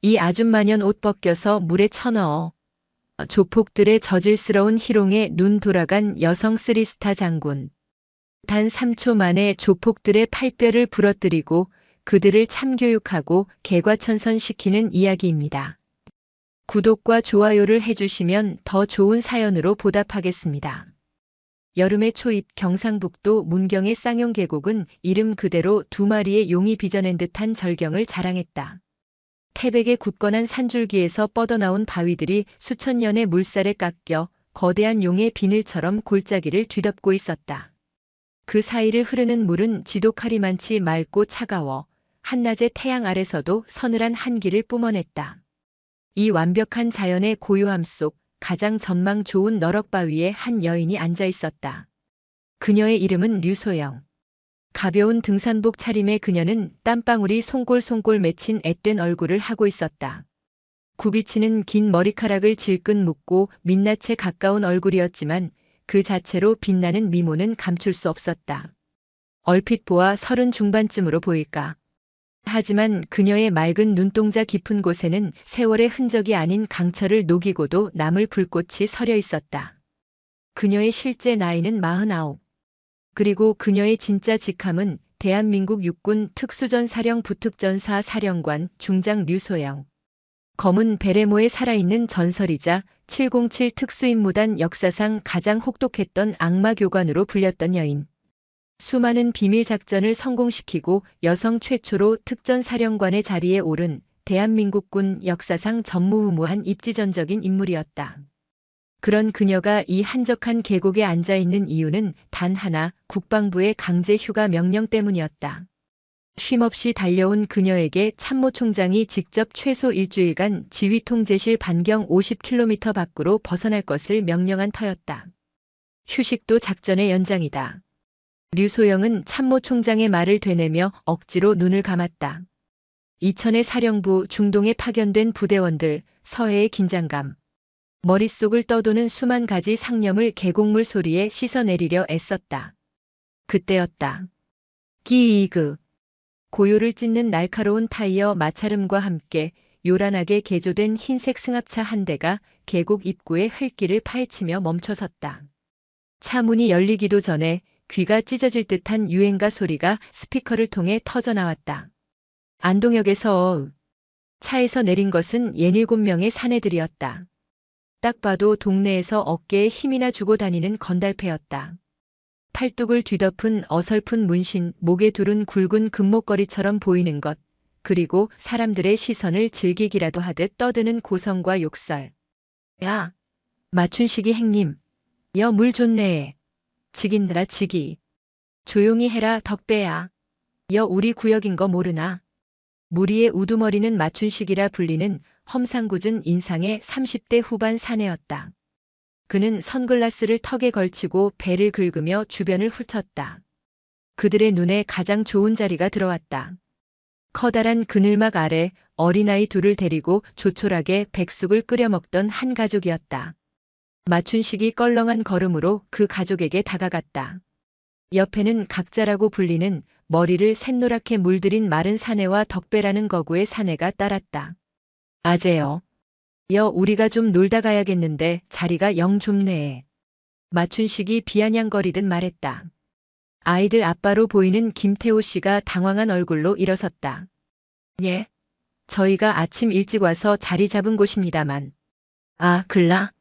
이 아줌마년 옷 벗겨서 물에 쳐넣어. 조폭들의 저질스러운 희롱에 눈 돌아간 여성 쓰리스타 장군. 단 3초 만에 조폭들의 팔뼈를 부러뜨리고 그들을 참교육하고 개과천선시키는 이야기입니다. 구독과 좋아요를 해주시면 더 좋은 사연으로 보답하겠습니다. 여름의 초입 경상북도 문경의 쌍용 계곡은 이름 그대로 두 마리의 용이 빚어낸 듯한 절경을 자랑했다. 태백의 굳건한 산줄기에서 뻗어나온 바위들이 수천 년의 물살에 깎여 거대한 용의 비늘처럼 골짜기를 뒤덮고 있었다. 그 사이를 흐르는 물은 지독하리만치 맑고 차가워 한낮의 태양 아래서도 서늘한 한기를 뿜어냈다. 이 완벽한 자연의 고요함 속 가장 전망 좋은 너럭바위에 한 여인이 앉아 있었다. 그녀의 이름은 류소영. 가벼운 등산복 차림의 그녀는 땀방울이 송골송골 맺힌 앳된 얼굴을 하고 있었다. 굽이치는 긴 머리카락을 질끈 묶고 민낯에 가까운 얼굴이었지만 그 자체로 빛나는 미모는 감출 수 없었다. 얼핏 보아 30 중반쯤으로 보일까. 하지만 그녀의 맑은 눈동자 깊은 곳에는 세월의 흔적이 아닌 강철을 녹이고도 남을 불꽃이 서려 있었다. 그녀의 실제 나이는 49. 그리고 그녀의 진짜 직함은 대한민국 육군 특수전사령 부특전사 사령관 중장 류소영. 검은 베레모에 살아있는 전설이자 707 특수임무단 역사상 가장 혹독했던 악마 교관으로 불렸던 여인. 수많은 비밀 작전을 성공시키고 여성 최초로 특전사령관의 자리에 오른 대한민국군 역사상 전무후무한 입지전적인 인물이었다. 그런 그녀가 이 한적한 계곡에 앉아 있는 이유는 단 하나, 국방부의 강제 휴가 명령 때문이었다. 쉼없이 달려온 그녀에게 참모총장이 직접 최소 일주일간 지휘통제실 반경 50km 밖으로 벗어날 것을 명령한 터였다. 휴식도 작전의 연장이다. 류소영은 참모총장의 말을 되뇌며 억지로 눈을 감았다. 이천의 사령부, 중동에 파견된 부대원들, 서해의 긴장감. 머릿속을 떠도는 수만 가지 상념을 계곡물 소리에 씻어내리려 애썼다. 그때였다. 기이그. 고요를 찢는 날카로운 타이어 마찰음과 함께 요란하게 개조된 흰색 승합차 한 대가 계곡 입구의 흙길을 파헤치며 멈춰섰다. 차 문이 열리기도 전에 귀가 찢어질 듯한 유행가 소리가 스피커를 통해 터져나왔다. 안동역에서 차에서 내린 것은 67명의 사내들이었다. 딱 봐도 동네에서 어깨에 힘이나 주고 다니는 건달패였다. 팔뚝을 뒤덮은 어설픈 문신, 목에 두른 굵은 금목걸이처럼 보이는 것, 그리고 사람들의 시선을 즐기기라도 하듯 떠드는 고성과 욕설. 야, 마춘식이 행님. 여 물 좋네. 지긴느라 지기. 조용히 해라 덕배야. 여 우리 구역인 거 모르나. 무리의 우두머리는 마춘식이라 불리는 험상궂은 인상의 30대 후반 사내였다. 그는 선글라스를 턱에 걸치고 배를 긁으며 주변을 훑었다. 그들의 눈에 가장 좋은 자리가 들어왔다. 커다란 그늘막 아래 어린아이 둘을 데리고 조촐하게 백숙을 끓여 먹던 한 가족이었다. 마춘식이 껄렁한 걸음으로 그 가족에게 다가갔다. 옆에는 각자라고 불리는 머리를 샛노랗게 물들인 마른 사내와 덕배라는 거구의 사내가 따랐다. 아재여. 여 우리가 좀 놀다 가야겠는데 자리가 영 좁네. 마춘식이 비아냥거리듯 말했다. 아이들 아빠로 보이는 김태호 씨가 당황한 얼굴로 일어섰다. 예. 저희가 아침 일찍 와서 자리 잡은 곳입니다만. 아, 글라?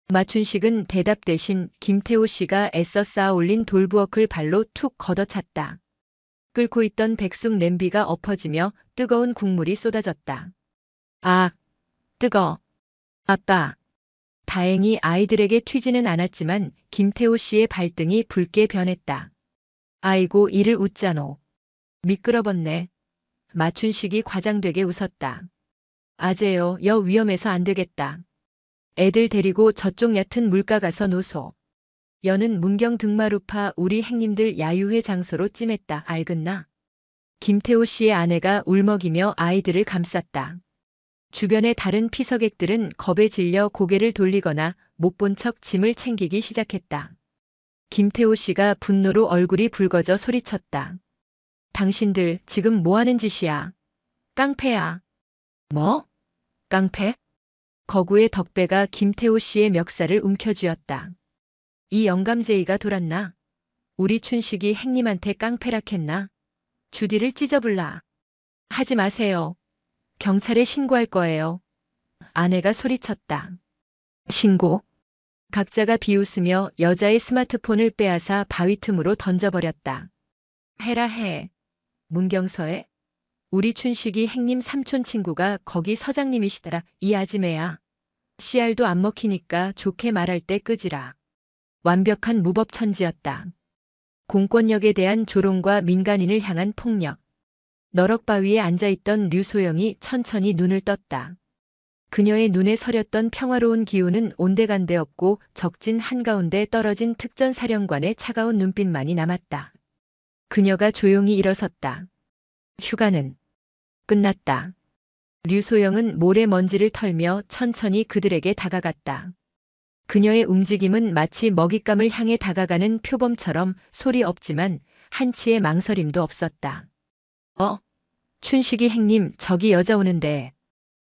마춘식은 대답 대신 김태호 씨가 애써 쌓아 올린 돌부엌을 발로 툭 걷어찼다. 끓고 있던 백숙 냄비가 엎어지며 뜨거운 국물이 쏟아졌다. 아, 뜨거. 아빠. 다행히 아이들에게 튀지는 않았지만 김태호 씨의 발등이 붉게 변했다. 아이고 이를 웃자노. 미끄러웠네. 마춘식이 과장되게 웃었다. 아재여 여 위험해서 안 되겠다. 애들 데리고 저쪽 얕은 물가 가서 노소. 여는 문경 등마루파 우리 행님들 야유회 장소로 찜했다. 알겠나? 김태호 씨의 아내가 울먹이며 아이들을 감쌌다. 주변의 다른 피서객들은 겁에 질려 고개를 돌리거나 못 본 척 짐을 챙기기 시작했다. 김태호 씨가 분노로 얼굴이 붉어져 소리쳤다. 당신들 지금 뭐 하는 짓이야? 깡패야. 뭐? 깡패? 거구의 덕배가 김태호 씨의 멱살을 움켜쥐었다. 이 영감쟁이가 돌았나? 우리 춘식이 행님한테 깡패락했나? 주디를 찢어불라. 하지 마세요. 경찰에 신고할 거예요. 아내가 소리쳤다. 신고? 각자가 비웃으며 여자의 스마트폰을 빼앗아 바위 틈으로 던져버렸다. 해라 해. 문경서에? 우리 춘식이 행님 삼촌 친구가 거기 서장님이시더라. 이 아지매야. 씨알도 안 먹히니까 좋게 말할 때 끄지라. 완벽한 무법천지였다. 공권력에 대한 조롱과 민간인을 향한 폭력. 너럭바위에 앉아있던 류소영이 천천히 눈을 떴다. 그녀의 눈에 서렸던 평화로운 기운은 온데간데 없고 적진 한가운데 떨어진 특전사령관의 차가운 눈빛만이 남았다. 그녀가 조용히 일어섰다. 휴가는 끝났다. 류소영은 모래먼지를 털며 천천히 그들에게 다가갔다. 그녀의 움직임은 마치 먹잇감을 향해 다가가는 표범처럼 소리 없지만 한치의 망설임도 없었다. 춘식이 행님, 저기 여자 오는데.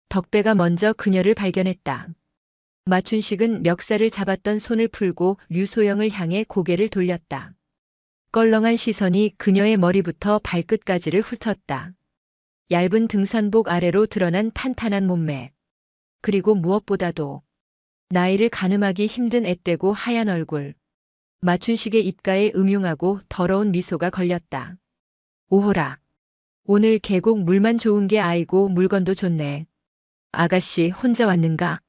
덕배가 먼저 그녀를 발견했다. 마춘식은 멱살을 잡았던 손을 풀고 류소영을 향해 고개를 돌렸다. 껄렁한 시선이 그녀의 머리부터 발끝까지를 훑었다. 얇은 등산복 아래로 드러난 탄탄한 몸매. 그리고 무엇보다도 나이를 가늠하기 힘든 앳되고 하얀 얼굴. 마춘식의 입가에 음흉하고 더러운 미소가 걸렸다. 오호라. 오늘 계곡 물만 좋은 게 아이고 물건도 좋네. 아가씨 혼자 왔는가?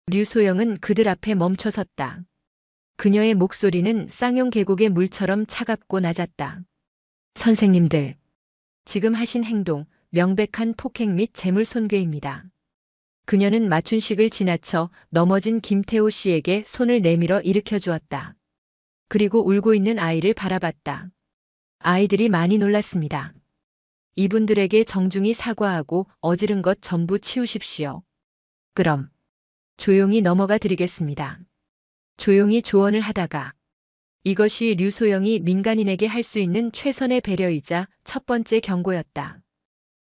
류소영은 그들 앞에 멈춰섰다. 그녀의 목소리는 쌍용 계곡의 물처럼 차갑고 낮았다. 선생님들, 지금 하신 행동, 명백한 폭행 및 재물 손괴입니다. 그녀는 마춘식을 지나쳐 넘어진 김태호 씨에게 손을 내밀어 일으켜 주었다. 그리고 울고 있는 아이를 바라봤다. 아이들이 많이 놀랐습니다. 이분들에게 정중히 사과하고 어지른 것 전부 치우십시오. 그럼 조용히 넘어가 드리겠습니다. 조용히 조언을 하다가 이것이 류소영이 민간인에게 할 수 있는 최선의 배려이자 첫 번째 경고였다.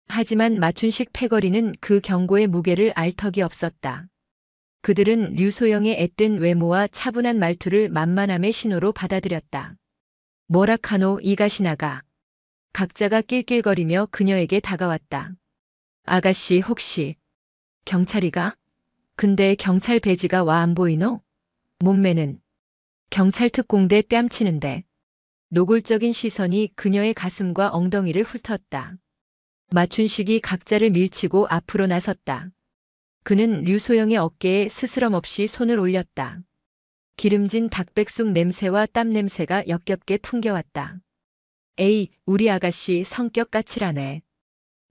하지만 마춘식 패거리는 그 경고의 무게를 알 턱이 없었다. 그들은 류소영의 앳된 외모와 차분한 말투를 만만함의 신호로 받아들였다. 뭐라카노 이가시나가. 각자가 낄낄거리며 그녀에게 다가왔다. 아가씨 혹시 경찰이가? 근데 경찰 배지가 와 안 보이노? 몸매는 경찰 특공대 뺨치는데. 노골적인 시선이 그녀의 가슴과 엉덩이를 훑었다. 마춘식이 각자를 밀치고 앞으로 나섰다. 그는 류소영의 어깨에 스스럼 없이 손을 올렸다. 기름진 닭백숙 냄새와 땀 냄새가 역겹게 풍겨왔다. 에이, 우리 아가씨 성격 까칠하네.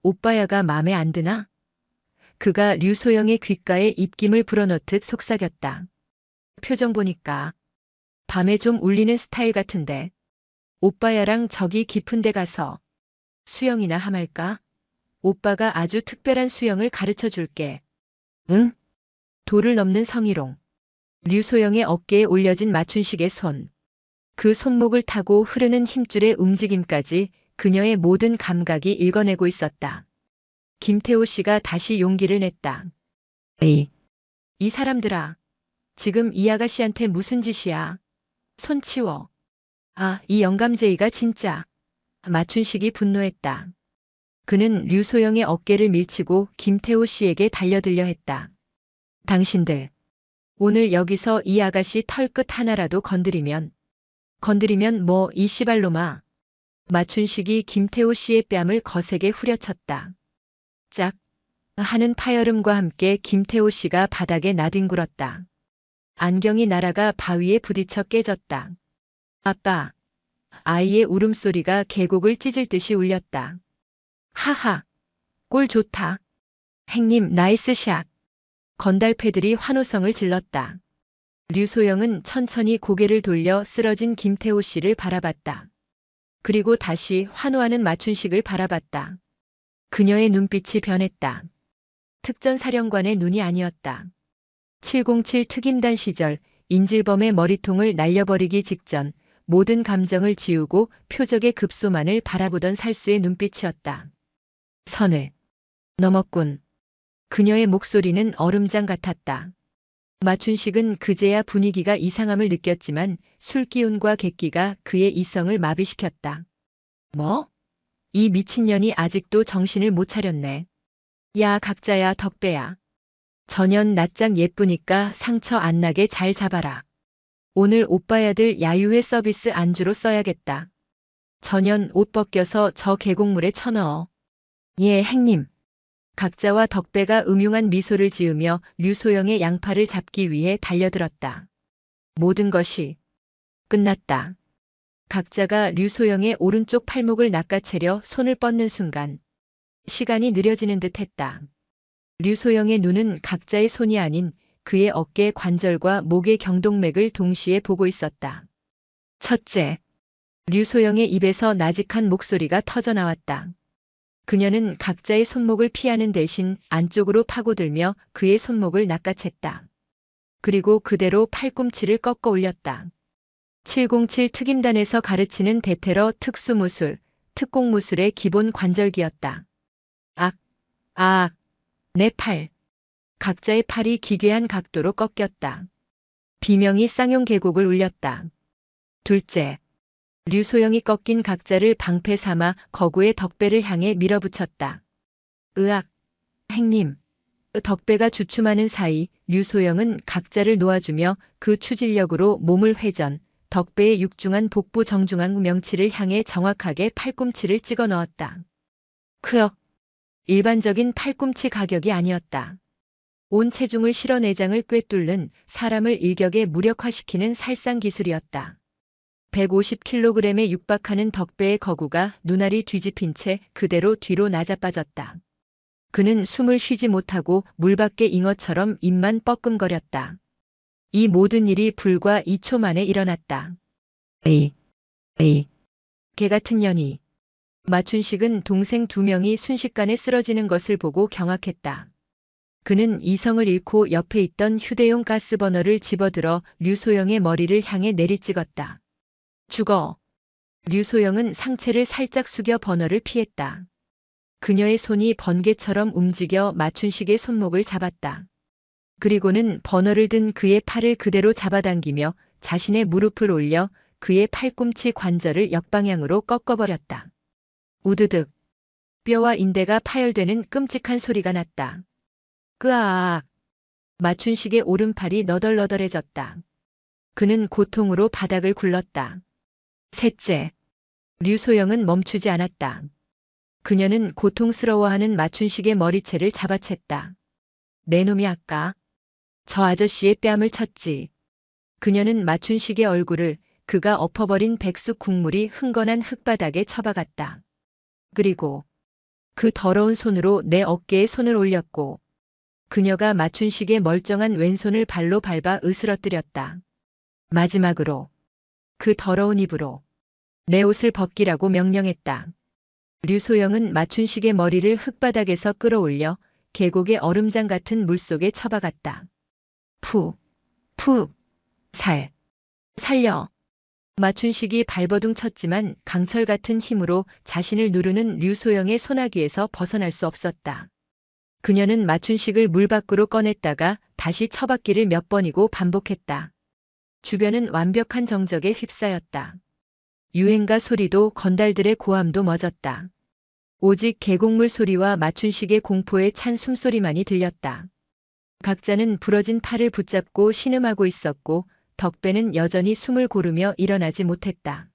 오빠야가 맘에 안 드나? 그가 류소영의 귓가에 입김을 불어넣듯 속삭였다. 표정 보니까 밤에 좀 울리는 스타일 같은데. 오빠야랑 저기 깊은 데 가서 수영이나 하말까? 오빠가 아주 특별한 수영을 가르쳐 줄게. 응? 도를 넘는 성희롱. 류소영의 어깨에 올려진 마춘식의 손. 그 손목을 타고 흐르는 힘줄의 움직임까지 그녀의 모든 감각이 읽어내고 있었다. 김태호 씨가 다시 용기를 냈다. 이 사람들아. 지금 이 아가씨한테 무슨 짓이야. 손 치워. 아, 이 영감쟁이가 진짜. 마춘식이 분노했다. 그는 류소영의 어깨를 밀치고 김태호 씨에게 달려들려 했다. 당신들. 오늘 여기서 이 아가씨 털끝 하나라도 건드리면 뭐 이 씨발놈아. 마춘식이 김태호 씨의 뺨을 거세게 후려쳤다. 짝 하는 파열음과 함께 김태호 씨가 바닥에 나뒹굴었다. 안경이 날아가 바위에 부딪혀 깨졌다. 아빠. 아이의 울음소리가 계곡을 찢을 듯이 울렸다. 하하. 꼴 좋다. 행님 나이스 샷. 건달패들이 환호성을 질렀다. 류소영은 천천히 고개를 돌려 쓰러진 김태호 씨를 바라봤다. 그리고 다시 환호하는 마춘식을 바라봤다. 그녀의 눈빛이 변했다. 특전사령관의 눈이 아니었다. 707 특임단 시절 인질범의 머리통을 날려버리기 직전 모든 감정을 지우고 표적의 급소만을 바라보던 살수의 눈빛이었다. 선을 넘었군. 그녀의 목소리는 얼음장 같았다. 마춘식은 그제야 분위기가 이상함을 느꼈지만 술기운과 객기가 그의 이성을 마비시켰다. 뭐? 이 미친년이 아직도 정신을 못 차렸네. 야, 각자야, 덕배야. 전현 낯짝 예쁘니까 상처 안 나게 잘 잡아라. 오늘 오빠야들 야유회 서비스 안주로 써야겠다. 전현 옷 벗겨서 저 계곡물에 쳐넣어. 예, 행님. 각자와 덕배가 음흉한 미소를 지으며 류소영의 양팔을 잡기 위해 달려들었다. 모든 것이 끝났다. 각자가 류소영의 오른쪽 팔목을 낚아채려 손을 뻗는 순간 시간이 느려지는 듯 했다. 류소영의 눈은 각자의 손이 아닌 그의 어깨 관절과 목의 경동맥을 동시에 보고 있었다. 첫째, 류소영의 입에서 나직한 목소리가 터져나왔다. 그녀는 각자의 손목을 피하는 대신 안쪽으로 파고들며 그의 손목을 낚아챘다. 그리고 그대로 팔꿈치를 꺾어 올렸다. 707 특임단에서 가르치는 대테러 특수무술, 특공무술의 기본 관절기였다. 내 팔. 각자의 팔이 기괴한 각도로 꺾였다. 비명이 쌍용 계곡을 울렸다. 둘째, 류소영이 꺾인 각자를 방패 삼아 거구의 덕배를 향해 밀어붙였다. 으악, 행님. 덕배가 주춤하는 사이 류소영은 각자를 놓아주며 그 추진력으로 몸을 회전, 덕배의 육중한 복부 정중앙 명치를 향해 정확하게 팔꿈치를 찍어 넣었다. 크역. 일반적인 팔꿈치 가격이 아니었다. 온 체중을 실어 내장을 꿰뚫는 사람을 일격에 무력화시키는 살상 기술이었다. 150kg에 육박하는 덕배의 거구가 눈알이 뒤집힌 채 그대로 뒤로 낮아빠졌다. 그는 숨을 쉬지 못하고 물밖에 잉어처럼 입만 뻐끔거렸다. 이 모든 일이 불과 2초 만에 일어났다. 에이, 개 같은 년이. 마춘식은 동생 2명이 순식간에 쓰러지는 것을 보고 경악했다. 그는 이성을 잃고 옆에 있던 휴대용 가스버너를 집어들어 류소영의 머리를 향해 내리찍었다. 죽어. 류소영은 상체를 살짝 숙여 버너를 피했다. 그녀의 손이 번개처럼 움직여 마춘식의 손목을 잡았다. 그리고는 버너를 든 그의 팔을 그대로 잡아당기며 자신의 무릎을 올려 그의 팔꿈치 관절을 역방향으로 꺾어버렸다. 우드득. 뼈와 인대가 파열되는 끔찍한 소리가 났다. 끄아악. 마춘식의 오른팔이 너덜너덜해졌다. 그는 고통으로 바닥을 굴렀다. 셋째. 류소영은 멈추지 않았다. 그녀는 고통스러워하는 마춘식의 머리채를 잡아챘다. 내 놈이 아까 저 아저씨의 뺨을 쳤지. 그녀는 마춘식의 얼굴을 그가 엎어버린 백숙 국물이 흥건한 흙바닥에 쳐박았다. 그리고 그 더러운 손으로 내 어깨에 손을 올렸고 그녀가 마춘식의 멀쩡한 왼손을 발로 밟아 으스러뜨렸다. 마지막으로 그 더러운 입으로 내 옷을 벗기라고 명령했다. 류소영은 마춘식의 머리를 흙바닥에서 끌어올려 계곡의 얼음장 같은 물속에 처박았다. 살려. 마춘식이 발버둥 쳤지만 강철 같은 힘으로 자신을 누르는 류소영의 소나기에서 벗어날 수 없었다. 그녀는 마춘식을 물 밖으로 꺼냈다가 다시 처박기를 몇 번이고 반복했다. 주변은 완벽한 정적에 휩싸였다. 유행가 소리도 건달들의 고함도 멎었다. 오직 계곡물 소리와 마춘식의 공포에 찬 숨소리만이 들렸다. 각자는 부러진 팔을 붙잡고 신음하고 있었고 덕배는 여전히 숨을 고르며 일어나지 못했다.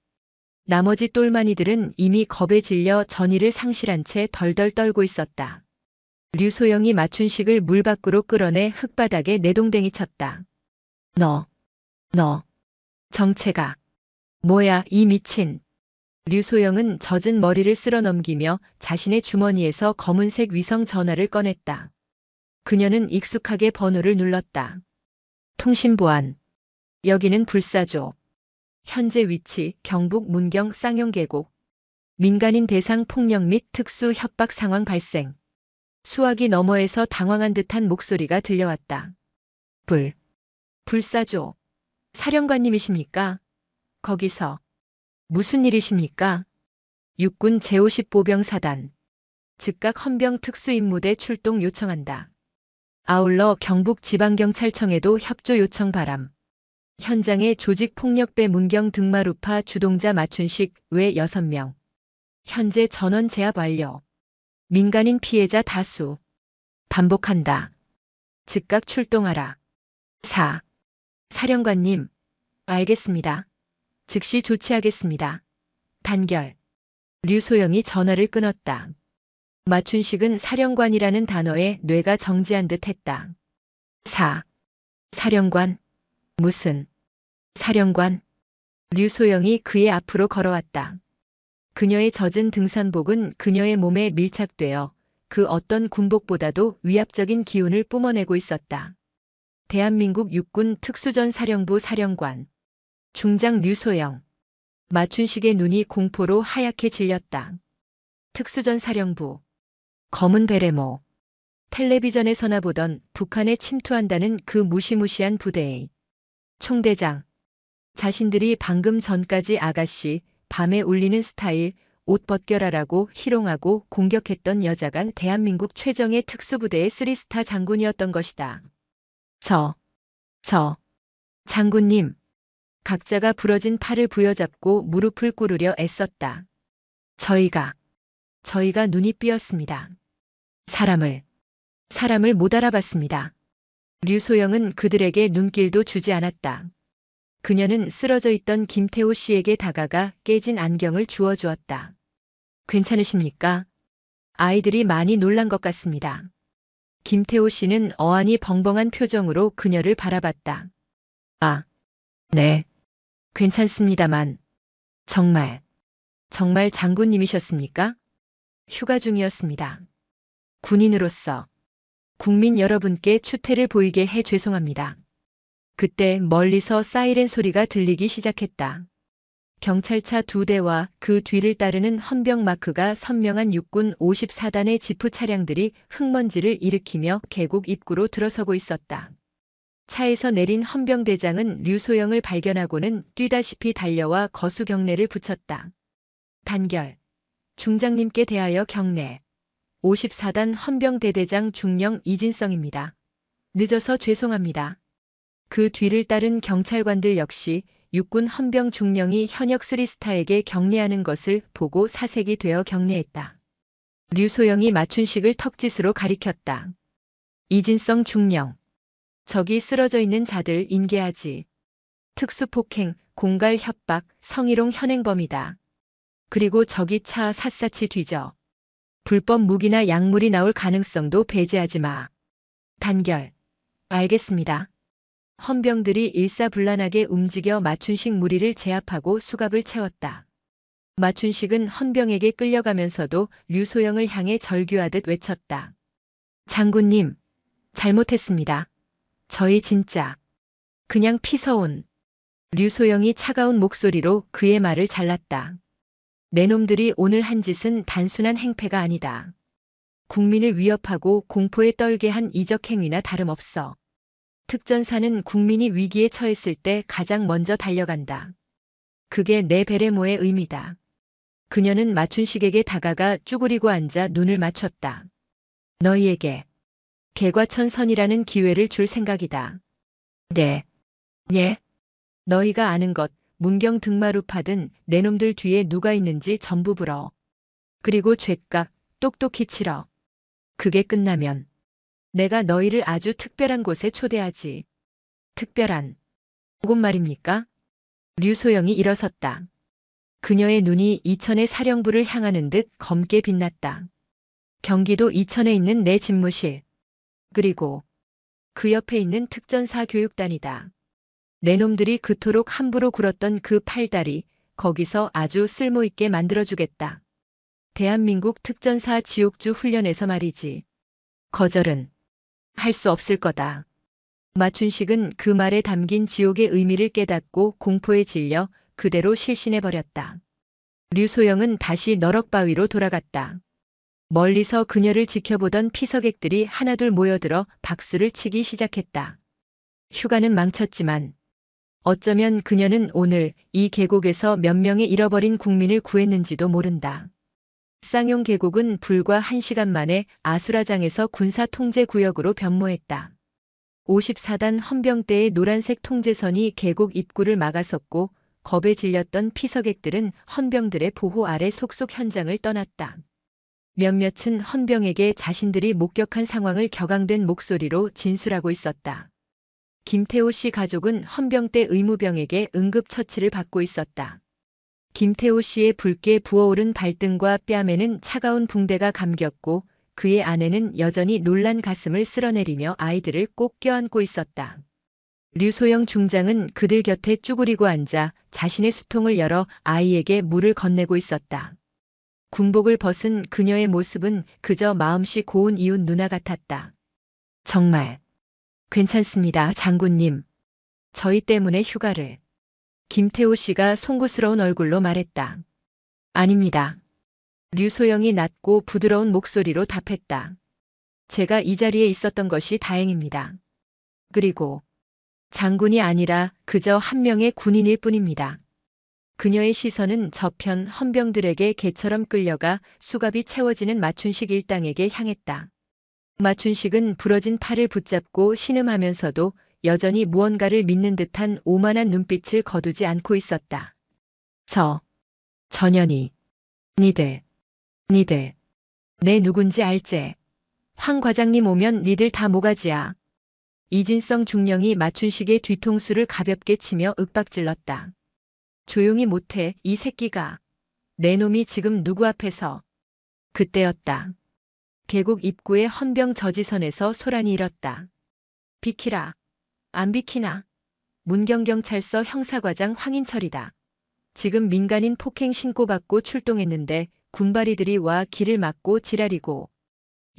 나머지 똘마니들은 이미 겁에 질려 전의를 상실한 채 덜덜 떨고 있었다. 류소영이 마춘식을 물 밖으로 끌어내 흙바닥에 내동댕이 쳤다. 너 정체가 뭐야 이 미친. 류소영은 젖은 머리를 쓸어 넘기며 자신의 주머니에서 검은색 위성 전화를 꺼냈다. 그녀는 익숙하게 번호를 눌렀다. 통신보안. 여기는 불사조. 현재 위치 경북 문경 쌍용계곡. 민간인 대상 폭력 및 특수 협박 상황 발생. 수화기 너머에서 당황한 듯한 목소리가 들려왔다. 불사조. 사령관님이십니까? 거기서. 무슨 일이십니까? 육군 제50 보병사단. 즉각 헌병 특수임무대 출동 요청한다. 아울러 경북지방경찰청에도 협조 요청 바람. 현장에 조직폭력배 문경 등마루파 주동자 마춘식 외 6명. 현재 전원 제압 완료. 민간인 피해자 다수. 반복한다. 즉각 출동하라. 4. 사령관님, 알겠습니다. 즉시 조치하겠습니다. 단결. 류소영이 전화를 끊었다. 마춘식은 사령관이라는 단어에 뇌가 정지한 듯 했다. 4. 사령관. 무슨 사령관? 류소영이 그의 앞으로 걸어왔다. 그녀의 젖은 등산복은 그녀의 몸에 밀착되어 그 어떤 군복보다도 위압적인 기운을 뿜어내고 있었다. 대한민국 육군 특수전사령부 사령관. 중장 류소영. 마춘식의 눈이 공포로 하얗게 질렸다. 특수전사령부. 검은 베레모. 텔레비전에서나 보던 북한에 침투한다는 그 무시무시한 부대의 총대장. 자신들이 방금 전까지 아가씨, 밤에 울리는 스타일, 옷 벗겨라라고 희롱하고 공격했던 여자가 대한민국 최정예 특수부대의 3스타 장군이었던 것이다. 장군님. 각자가 부러진 팔을 부여잡고 무릎을 꿇으려 애썼다. 저희가 눈이 삐었습니다. 사람을 못 알아봤습니다. 류소영은 그들에게 눈길도 주지 않았다. 그녀는 쓰러져 있던 김태호 씨에게 다가가 깨진 안경을 주워주었다. 괜찮으십니까? 아이들이 많이 놀란 것 같습니다. 김태호 씨는 어안이 벙벙한 표정으로 그녀를 바라봤다. 아, 네. 괜찮습니다만. 정말 장군님이셨습니까? 휴가 중이었습니다. 군인으로서 국민 여러분께 추태를 보이게 해 죄송합니다. 그때 멀리서 사이렌 소리가 들리기 시작했다. 경찰차 2대와 그 뒤를 따르는 헌병 마크가 선명한 육군 54단의 지프 차량들이 흙먼지를 일으키며 계곡 입구로 들어서고 있었다. 차에서 내린 헌병대장은 류소영을 발견하고는 뛰다시피 달려와 거수 경례를 붙였다. 단결. 중장님께 대하여 경례. 54단 헌병대대장 중령 이진성입니다. 늦어서 죄송합니다. 그 뒤를 따른 경찰관들 역시 육군 헌병 중령이 현역 3스타에게 경례하는 것을 보고 사색이 되어 경례했다. 류소영이 마춘식을 턱짓으로 가리켰다. 이진성 중령. 저기 쓰러져 있는 자들 인계하지. 특수폭행, 공갈 협박, 성희롱 현행범이다. 그리고 저기 차 샅샅이 뒤져. 불법 무기나 약물이 나올 가능성도 배제하지 마. 단결. 알겠습니다. 헌병들이 일사불란하게 움직여 마춘식 무리를 제압하고 수갑을 채웠다. 마춘식은 헌병에게 끌려가면서도 류소영을 향해 절규하듯 외쳤다. 장군님, 잘못했습니다. 저희 진짜 그냥 피서온. 류소영이 차가운 목소리로 그의 말을 잘랐다. 내 놈들이 오늘 한 짓은 단순한 행패가 아니다. 국민을 위협하고 공포에 떨게 한 이적 행위나 다름없어. 특전사는 국민이 위기에 처했을 때 가장 먼저 달려간다. 그게 내 베레모의 의미다. 그녀는 마춘식에게 다가가 쭈그리고 앉아 눈을 맞췄다. 너희에게 개과천선이라는 기회를 줄 생각이다. 네. 예. 너희가 아는 것, 문경 등마루 파든 내 놈들 뒤에 누가 있는지 전부 불어. 그리고 죗값 똑똑히 치러. 그게 끝나면 내가 너희를 아주 특별한 곳에 초대하지. 특별한 곳 말입니까? 류소영이 일어섰다. 그녀의 눈이 이천의 사령부를 향하는 듯 검게 빛났다. 경기도 이천에 있는 내 집무실. 그리고 그 옆에 있는 특전사 교육단이다. 내 놈들이 그토록 함부로 굴었던 그 팔다리, 거기서 아주 쓸모있게 만들어주겠다. 대한민국 특전사 지옥주 훈련에서 말이지. 거절은 할 수 없을 거다. 마춘식은 그 말에 담긴 지옥의 의미를 깨닫고 공포에 질려 그대로 실신해버렸다. 류소영은 다시 너럭바위로 돌아갔다. 멀리서 그녀를 지켜보던 피서객들이 하나둘 모여들어 박수를 치기 시작했다. 휴가는 망쳤지만 어쩌면 그녀는 오늘 이 계곡에서 몇 명의 잃어버린 국민을 구했는지도 모른다. 쌍용 계곡은 불과 1시간 만에 아수라장에서 군사 통제 구역으로 변모했다. 54단 헌병대의 노란색 통제선이 계곡 입구를 막아섰고 겁에 질렸던 피서객들은 헌병들의 보호 아래 속속 현장을 떠났다. 몇몇은 헌병에게 자신들이 목격한 상황을 격앙된 목소리로 진술하고 있었다. 김태호 씨 가족은 헌병대 의무병에게 응급처치를 받고 있었다. 김태호 씨의 붉게 부어오른 발등과 뺨에는 차가운 붕대가 감겼고 그의 아내는 여전히 놀란 가슴을 쓸어내리며 아이들을 꼭 껴안고 있었다. 류소영 중장은 그들 곁에 쭈그리고 앉아 자신의 수통을 열어 아이에게 물을 건네고 있었다. 군복을 벗은 그녀의 모습은 그저 마음씨 고운 이웃 누나 같았다. 정말 괜찮습니다, 장군님. 저희 때문에 휴가를. 김태호 씨가 송구스러운 얼굴로 말했다. 아닙니다. 류소영이 낮고 부드러운 목소리로 답했다. 제가 이 자리에 있었던 것이 다행입니다. 그리고 장군이 아니라 그저 한 명의 군인일 뿐입니다. 그녀의 시선은 저편 헌병들에게 개처럼 끌려가 수갑이 채워지는 마춘식 일당에게 향했다. 마춘식은 부러진 팔을 붙잡고 신음하면서도 여전히 무언가를 믿는 듯한 오만한 눈빛을 거두지 않고 있었다. 전현이. 니들. 내 누군지 알제? 황 과장님 오면 니들 다 모가지야. 이진성 중령이 마춘식의 뒤통수를 가볍게 치며 윽박질렀다. 조용히 못해, 이 새끼가. 내 놈이 지금 누구 앞에서. 그때였다. 계곡 입구의 헌병 저지선에서 소란이 일었다. 비키라. 안 비키나. 문경경찰서 형사과장 황인철이다. 지금 민간인 폭행 신고받고 출동했는데 군바리들이 와 길을 막고 지랄이고.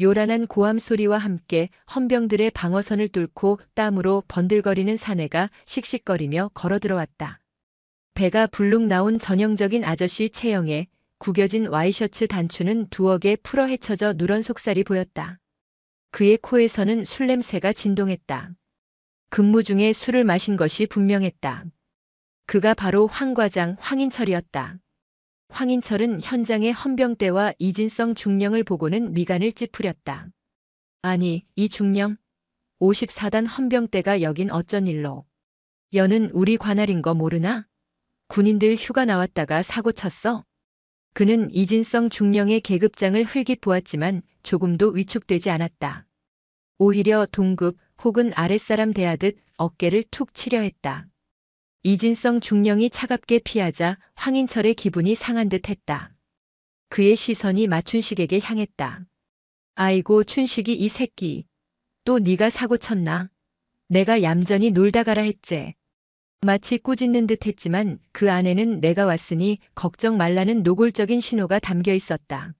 요란한 고함 소리와 함께 헌병들의 방어선을 뚫고 땀으로 번들거리는 사내가 씩씩거리며 걸어들어왔다. 배가 불룩 나온 전형적인 아저씨 체형에 구겨진 와이셔츠 단추는 두억에 풀어 헤쳐져 누런 속살이 보였다. 그의 코에서는 술 냄새가 진동했다. 근무 중에 술을 마신 것이 분명했다. 그가 바로 황 과장 황인철이었다. 황인철은 현장의 헌병대와 이진성 중령을 보고는 미간을 찌푸렸다. 아니, 이 중령? 54단 헌병대가 여긴 어쩐 일로? 여는 우리 관할인 거 모르나? 군인들 휴가 나왔다가 사고 쳤어? 그는 이진성 중령의 계급장을 흘깃 보았지만 조금도 위축되지 않았다. 오히려 동급 혹은 아랫사람 대하듯 어깨를 툭 치려 했다. 이진성 중령이 차갑게 피하자 황인철의 기분이 상한 듯 했다. 그의 시선이 마춘식에게 향했다. 아이고 춘식이 이 새끼. 또 네가 사고 쳤나? 내가 얌전히 놀다 가라 했제. 마치 꾸짖는 듯 했지만 그 안에는 내가 왔으니 걱정 말라는 노골적인 신호가 담겨 있었다.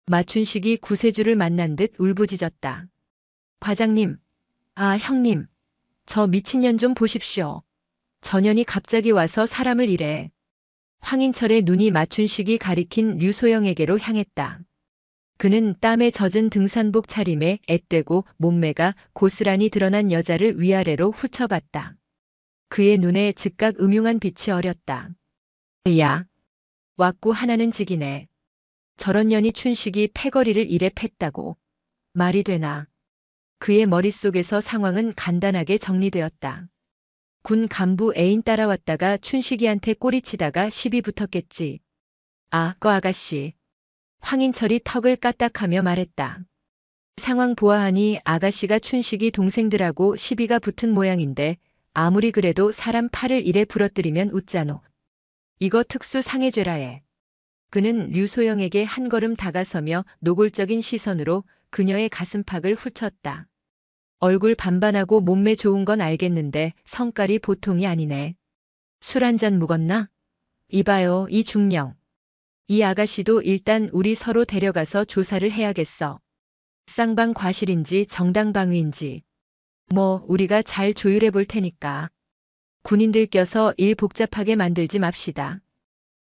마춘식이 구세주를 만난 듯 울부짖었다. 과장님, 아 형님, 저 미친년 좀 보십시오. 전현이 갑자기 와서 사람을 이래. 황인철의 눈이 마춘식이 가리킨 류소영에게로 향했다. 그는 땀에 젖은 등산복 차림에 앳되고 몸매가 고스란히 드러난 여자를 위아래로 훑어봤다. 그의 눈에 즉각 음흉한 빛이 어렸다. 야, 왁구 하나는 지기네. 저런 년이 춘식이 패거리를 이래 팼다고. 말이 되나. 그의 머릿속에서 상황은 간단하게 정리되었다. 군 간부 애인 따라왔다가 춘식이한테 꼬리치다가 시비 붙었겠지. 아, 거 아가씨. 황인철이 턱을 까딱하며 말했다. 상황 보아하니 아가씨가 춘식이 동생들하고 시비가 붙은 모양인데 아무리 그래도 사람 팔을 이래 부러뜨리면 웃자노. 이거 특수 상해죄라해. 그는 류소영에게 한 걸음 다가서며 노골적인 시선으로 그녀의 가슴팍을 훑었다. 얼굴 반반하고 몸매 좋은 건 알겠는데 성깔이 보통이 아니네. 술 한 잔 묵었나? 이봐요, 이 중령. 이 아가씨도 일단 우리 서로 데려가서 조사를 해야겠어. 쌍방 과실인지 정당방위인지. 뭐 우리가 잘 조율해 볼 테니까. 군인들 껴서 일 복잡하게 만들지 맙시다.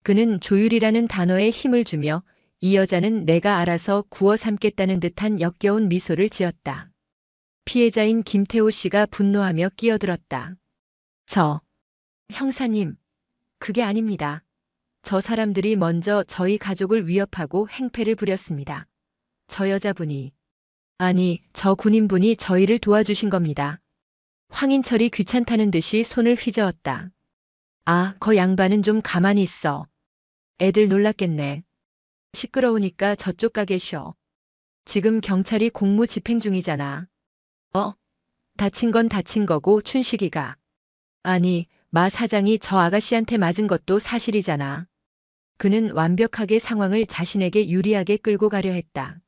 그는 조율이라는 단어에 힘을 주며 이 여자는 내가 알아서 구워 삼겠다는 듯한 역겨운 미소를 지었다. 피해자인 김태호 씨가 분노하며 끼어들었다. 형사님, 그게 아닙니다. 저 사람들이 먼저 저희 가족을 위협하고 행패를 부렸습니다. 저 여자분이, 아니, 저 군인분이 저희를 도와주신 겁니다. 황인철이 귀찮다는 듯이 손을 휘저었다. 아, 거 양반은 좀 가만히 있어. 애들 놀랐겠네. 시끄러우니까 저쪽 가 계셔. 지금 경찰이 공무 집행 중이잖아. 다친 건 다친 거고 춘식이가. 아니, 마 사장이 저 아가씨한테 맞은 것도 사실이잖아. 그는 완벽하게 상황을 자신에게 유리하게 끌고 가려 했다.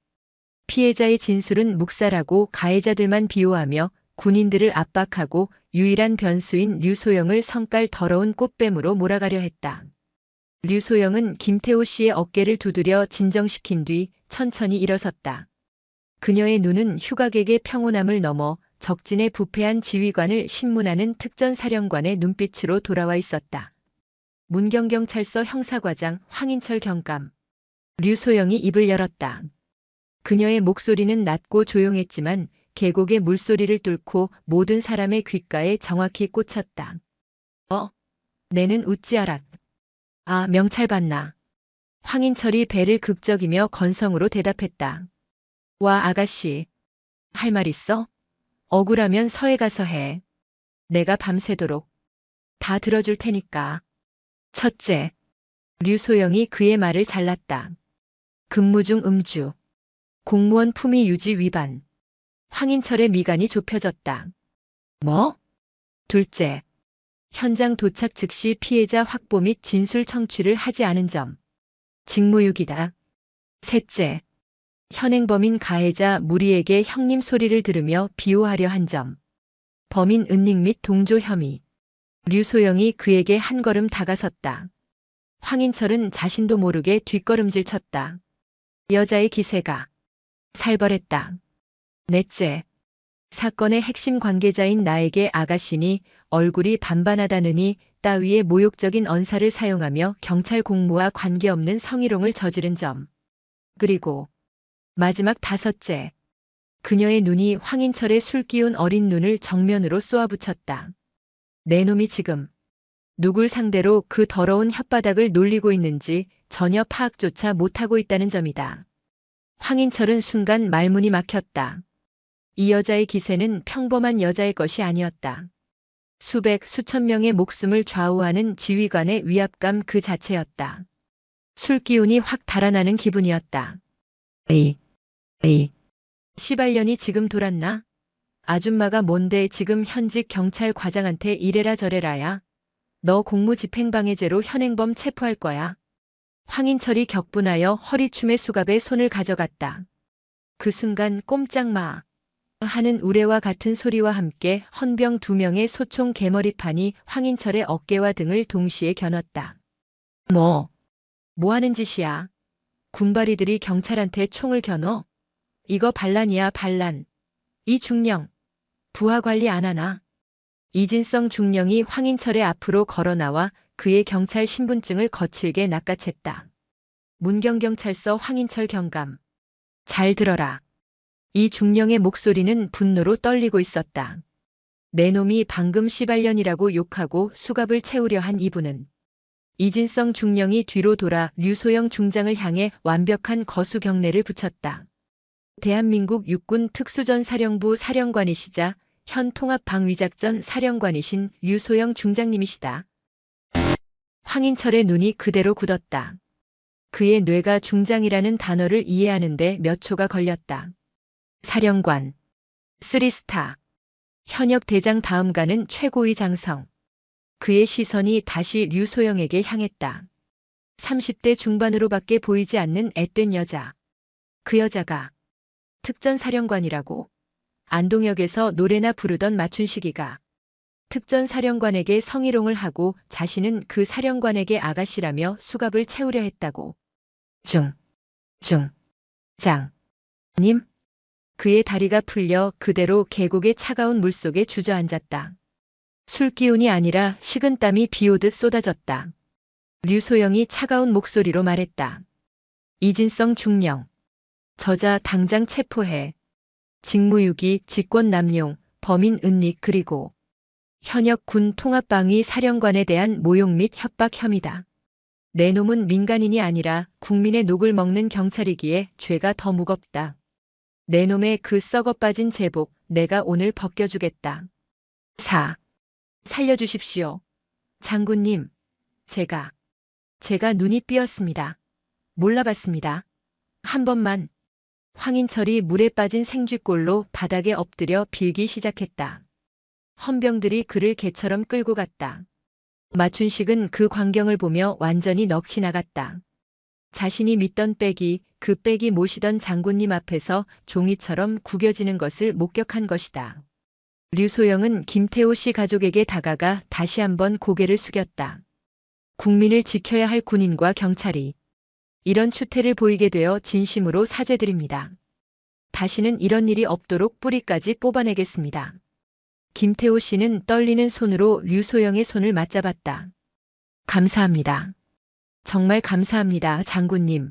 피해자의 진술은 묵살하고 가해자들만 비호하며 군인들을 압박하고 유일한 변수인 류소영을 성깔 더러운 꽃뱀으로 몰아가려 했다. 류소영은 김태호 씨의 어깨를 두드려 진정시킨 뒤 천천히 일어섰다. 그녀의 눈은 휴가객의 평온함을 넘어 적진의 부패한 지휘관을 신문하는 특전사령관의 눈빛으로 돌아와 있었다. 문경경찰서 형사과장 황인철 경감. 류소영이 입을 열었다. 그녀의 목소리는 낮고 조용했지만 계곡의 물소리를 뚫고 모든 사람의 귓가에 정확히 꽂혔다. 내는 웃지 않았. 아, 명찰 봤나. 황인철이 배를 극적이며 건성으로 대답했다. 와, 아가씨. 할 말 있어? 억울하면 서해 가서 해. 내가 밤새도록 다 들어줄 테니까. 첫째, 류소영이 그의 말을 잘랐다. 근무 중 음주, 공무원 품위 유지 위반. 황인철의 미간이 좁혀졌다. 뭐? 둘째, 현장 도착 즉시 피해자 확보 및 진술 청취를 하지 않은 점. 직무유기다. 셋째, 현행범인 가해자 무리에게 형님 소리를 들으며 비호하려 한 점. 범인 은닉 및 동조 혐의. 류소영이 그에게 한 걸음 다가섰다. 황인철은 자신도 모르게 뒷걸음질 쳤다. 여자의 기세가 살벌했다. 넷째, 사건의 핵심 관계자인 나에게 아가씨니 얼굴이 반반하다느니 따위의 모욕적인 언사를 사용하며 경찰 공무와 관계없는 성희롱을 저지른 점. 그리고 마지막 다섯째, 그녀의 눈이 황인철의 술 기운 어린 눈을 정면으로 쏘아붙였다. 내 놈이 지금 누굴 상대로 그 더러운 혓바닥을 놀리고 있는지 전혀 파악조차 못하고 있다는 점이다. 황인철은 순간 말문이 막혔다. 이 여자의 기세는 평범한 여자의 것이 아니었다. 수백, 수천 명의 목숨을 좌우하는 지휘관의 위압감 그 자체였다. 술 기운이 확 달아나는 기분이었다. 에이. 시발년이 지금 돌았나? 아줌마가 뭔데 지금 현직 경찰 과장한테 이래라 저래라야. 너 공무집행방해죄로 현행범 체포할 거야. 황인철이 격분하여 허리춤의 수갑에 손을 가져갔다. 그 순간 꼼짝마 하는 우레와 같은 소리와 함께 헌병 2명의 소총 개머리판이 황인철의 어깨와 등을 동시에 겨눴다. 뭐 하는 짓이야? 군바리들이 경찰한테 총을 겨눠? 이거 반란이야, 반란. 이 중령, 부하 관리 안 하나? 이진성 중령이 황인철의 앞으로 걸어나와 그의 경찰 신분증을 거칠게 낚아챘다. 문경경찰서 황인철 경감. 잘 들어라. 이 중령의 목소리는 분노로 떨리고 있었다. 내 놈이 방금 시발년이라고 욕하고 수갑을 채우려 한 이분은. 이진성 중령이 뒤로 돌아 류소영 중장을 향해 완벽한 거수 경례를 붙였다. 대한민국 육군 특수전사령부 사령관이시자 현 통합방위작전 사령관이신 류소영 중장님이시다. 황인철의 눈이 그대로 굳었다. 그의 뇌가 중장이라는 단어를 이해하는데 몇 초가 걸렸다. 사령관, 3스타, 현역 대장 다음 가는 최고의 장성. 그의 시선이 다시 류소영에게 향했다. 30대 중반으로밖에 보이지 않는 앳된 여자. 그 여자가 특전사령관이라고? 안동역에서 노래나 부르던 마춘식이가 특전사령관에게 성희롱을 하고 자신은 그 사령관에게 아가씨라며 수갑을 채우려 했다고. 장. 그의 다리가 풀려 그대로 계곡의 차가운 물속에 주저앉았다. 술기운이 아니라 식은땀이 비오듯 쏟아졌다. 류소영이 차가운 목소리로 말했다. 이진성 중령. 저자 당장 체포해. 직무유기, 직권남용, 범인 은닉 그리고 현역 군 통합방위 사령관에 대한 모욕 및 협박 혐의다. 내 놈은 민간인이 아니라 국민의 녹을 먹는 경찰이기에 죄가 더 무겁다. 내 놈의 그 썩어 빠진 제복 내가 오늘 벗겨주겠다. 4. 살려주십시오. 장군님, 제가 눈이 삐었습니다. 몰라봤습니다. 한 번만. 황인철이 물에 빠진 생쥐꼴로 바닥에 엎드려 빌기 시작했다. 헌병들이 그를 개처럼 끌고 갔다. 마춘식은 그 광경을 보며 완전히 넋이 나갔다. 자신이 믿던 빽이 그 빽이 모시던 장군님 앞에서 종이처럼 구겨지는 것을 목격한 것이다. 류소영은 김태호 씨 가족에게 다가가 다시 한번 고개를 숙였다. 국민을 지켜야 할 군인과 경찰이 이런 추태를 보이게 되어 진심으로 사죄드립니다. 다시는 이런 일이 없도록 뿌리까지 뽑아내겠습니다. 김태호 씨는 떨리는 손으로 류소영의 손을 맞잡았다. 감사합니다. 정말 감사합니다, 장군님.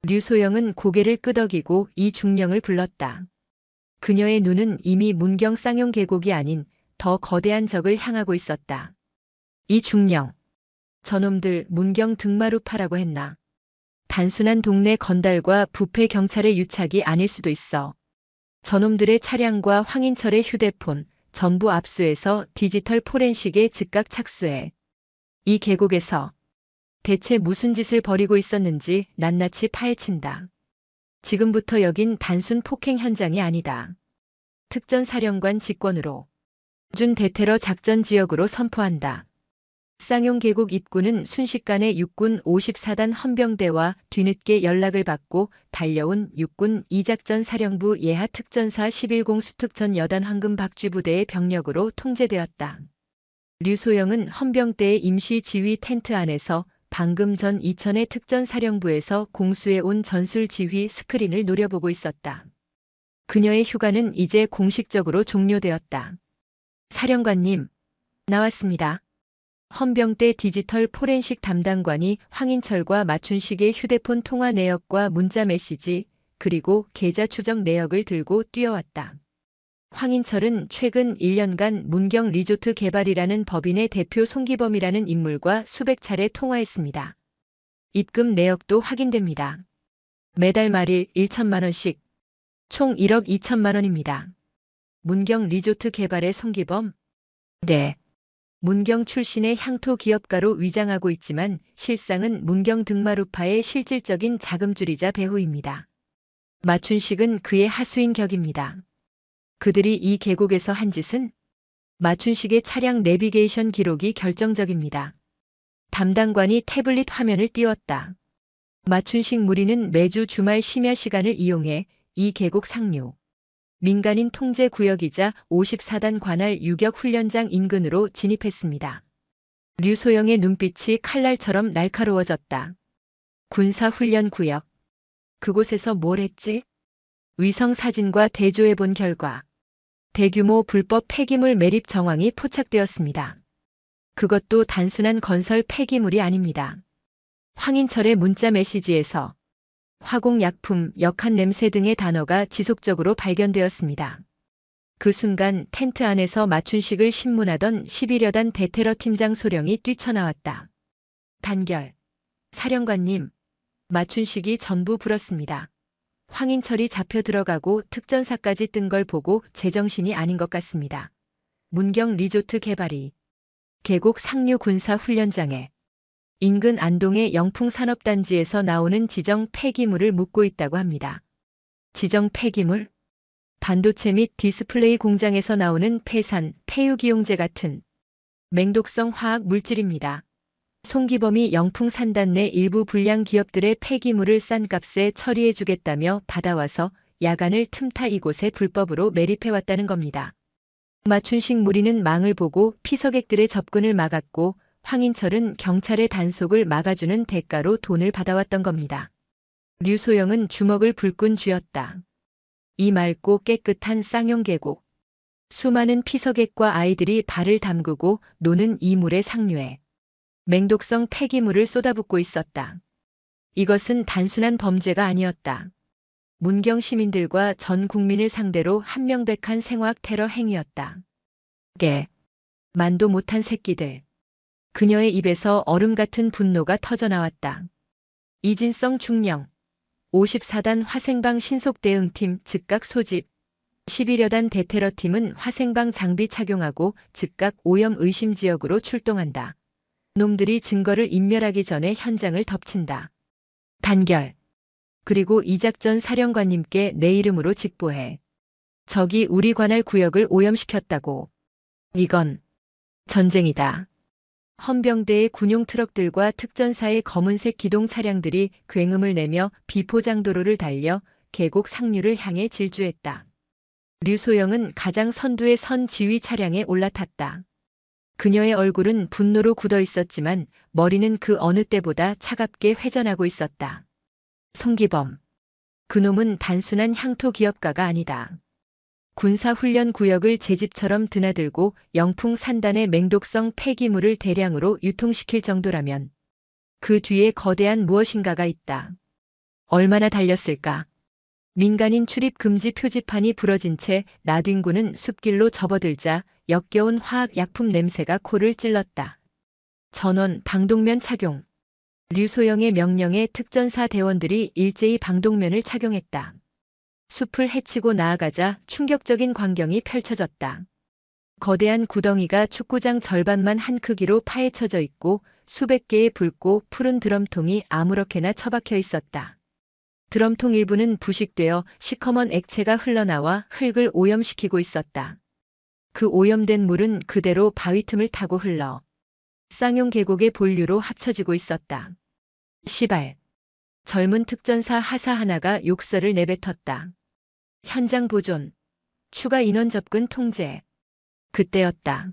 류소영은 고개를 끄덕이고 이중령을 불렀다. 그녀의 눈은 이미 문경 쌍용 계곡이 아닌 더 거대한 적을 향하고 있었다. 이중령. 저놈들 문경 등마루파라고 했나. 단순한 동네 건달과 부패 경찰의 유착이 아닐 수도 있어. 저놈들의 차량과 황인철의 휴대폰 전부 압수해서 디지털 포렌식에 즉각 착수해. 이 계곡에서 대체 무슨 짓을 벌이고 있었는지 낱낱이 파헤친다. 지금부터 여긴 단순 폭행 현장이 아니다. 특전사령관 직권으로 준 대테러 작전 지역으로 선포한다. 쌍용 계곡 입구는 순식간에 육군 54단 헌병대와 뒤늦게 연락을 받고 달려온 육군 이작전 사령부 예하 특전사 11공 수특전 여단 황금 박쥐부대의 병력으로 통제되었다. 류소영은 헌병대의 임시 지휘 텐트 안에서 방금 전 이천의 특전사령부에서 공수해 온 전술 지휘 스크린을 노려보고 있었다. 그녀의 휴가는 이제 공식적으로 종료되었다. 사령관님, 나왔습니다. 헌병대 디지털 포렌식 담당관이 황인철과 마춘식의 휴대폰 통화 내역과 문자 메시지 그리고 계좌 추적 내역을 들고 뛰어왔다. 황인철은 최근 1년간 문경 리조트 개발이라는 법인의 대표 송기범이라는 인물과 수백 차례 통화했습니다. 입금 내역도 확인됩니다. 매달 말일 1천만 원씩 총 1억 2천만 원입니다. 문경 리조트 개발의 송기범? 네. 문경 출신의 향토 기업가로 위장하고 있지만 실상은 문경 등마루파의 실질적인 자금줄이자 배후입니다. 마춘식은 그의 하수인 격입니다. 그들이 이 계곡에서 한 짓은 마춘식의 차량 내비게이션 기록이 결정적입니다. 담당관이 태블릿 화면을 띄웠다. 마춘식 무리는 매주 주말 심야 시간을 이용해 이 계곡 상류 민간인 통제 구역이자 54단 관할 유격 훈련장 인근으로 진입했습니다. 류소영의 눈빛이 칼날처럼 날카로워졌다. 군사훈련 구역. 그곳에서 뭘 했지? 위성 사진과 대조해 본 결과 대규모 불법 폐기물 매립 정황이 포착되었습니다. 그것도 단순한 건설 폐기물이 아닙니다. 황인철의 문자 메시지에서 화공약품, 역한 냄새 등의 단어가 지속적으로 발견되었습니다. 그 순간 텐트 안에서 마춘식을 신문하던 11여단 대테러 팀장 소령이 뛰쳐나왔다. 단결. 사령관님, 마춘식이 전부 불었습니다. 황인철이 잡혀 들어가고 특전사까지 뜬 걸 보고 제정신이 아닌 것 같습니다. 문경 리조트 개발이 계곡 상류 군사 훈련장에 인근 안동의 영풍산업단지에서 나오는 지정 폐기물을 묻고 있다고 합니다. 지정 폐기물? 반도체 및 디스플레이 공장에서 나오는 폐산, 폐유기용제 같은 맹독성 화학 물질입니다. 송기범이 영풍산단 내 일부 불량 기업들의 폐기물을 싼 값에 처리해주겠다며 받아와서 야간을 틈타 이곳에 불법으로 매립해왔다는 겁니다. 마춘식 무리는 망을 보고 피서객들의 접근을 막았고 황인철은 경찰의 단속을 막아주는 대가로 돈을 받아왔던 겁니다. 류소영은 주먹을 불끈 쥐었다. 이 맑고 깨끗한 쌍용 계곡. 수많은 피서객과 아이들이 발을 담그고 노는 이 물의 상류에 맹독성 폐기물을 쏟아붓고 있었다. 이것은 단순한 범죄가 아니었다. 문경 시민들과 전 국민을 상대로 한명백한 생화학 테러 행위였다. 만도 못한 새끼들. 그녀의 입에서 얼음 같은 분노가 터져나왔다. 이진성 중령, 54단 화생방 신속대응팀 즉각 소집, 11여단 대테러팀은 화생방 장비 착용하고 즉각 오염 의심 지역으로 출동한다. 놈들이 증거를 인멸하기 전에 현장을 덮친다. 단결. 그리고 이 작전 사령관님께 내 이름으로 직보해. 적이 우리 관할 구역을 오염시켰다고. 이건 전쟁이다. 헌병대의 군용 트럭들과 특전사의 검은색 기동 차량들이 굉음을 내며 비포장도로를 달려 계곡 상류를 향해 질주했다. 류소영은 가장 선두의 선 지휘 차량에 올라탔다. 그녀의 얼굴은 분노로 굳어 있었지만 머리는 그 어느 때보다 차갑게 회전하고 있었다. 송기범. 그놈은 단순한 향토 기업가가 아니다. 군사훈련 구역을 제 집처럼 드나들고 영풍 산단의 맹독성 폐기물을 대량으로 유통시킬 정도라면 그 뒤에 거대한 무엇인가가 있다. 얼마나 달렸을까? 민간인 출입 금지 표지판이 부러진 채 나뒹구는 숲길로 접어들자 역겨운 화학약품 냄새가 코를 찔렀다. 전원 방독면 착용. 류소영의 명령에 특전사 대원들이 일제히 방독면을 착용했다. 숲을 헤치고 나아가자 충격적인 광경이 펼쳐졌다. 거대한 구덩이가 축구장 절반만 한 크기로 파헤쳐져 있고 수백 개의 붉고 푸른 드럼통이 아무렇게나 처박혀 있었다. 드럼통 일부는 부식되어 시커먼 액체가 흘러나와 흙을 오염시키고 있었다. 그 오염된 물은 그대로 바위 틈을 타고 흘러 쌍용 계곡의 본류로 합쳐지고 있었다. 시발. 젊은 특전사 하사 하나가 욕설을 내뱉었다. 현장 보존, 추가 인원 접근 통제. 그때였다.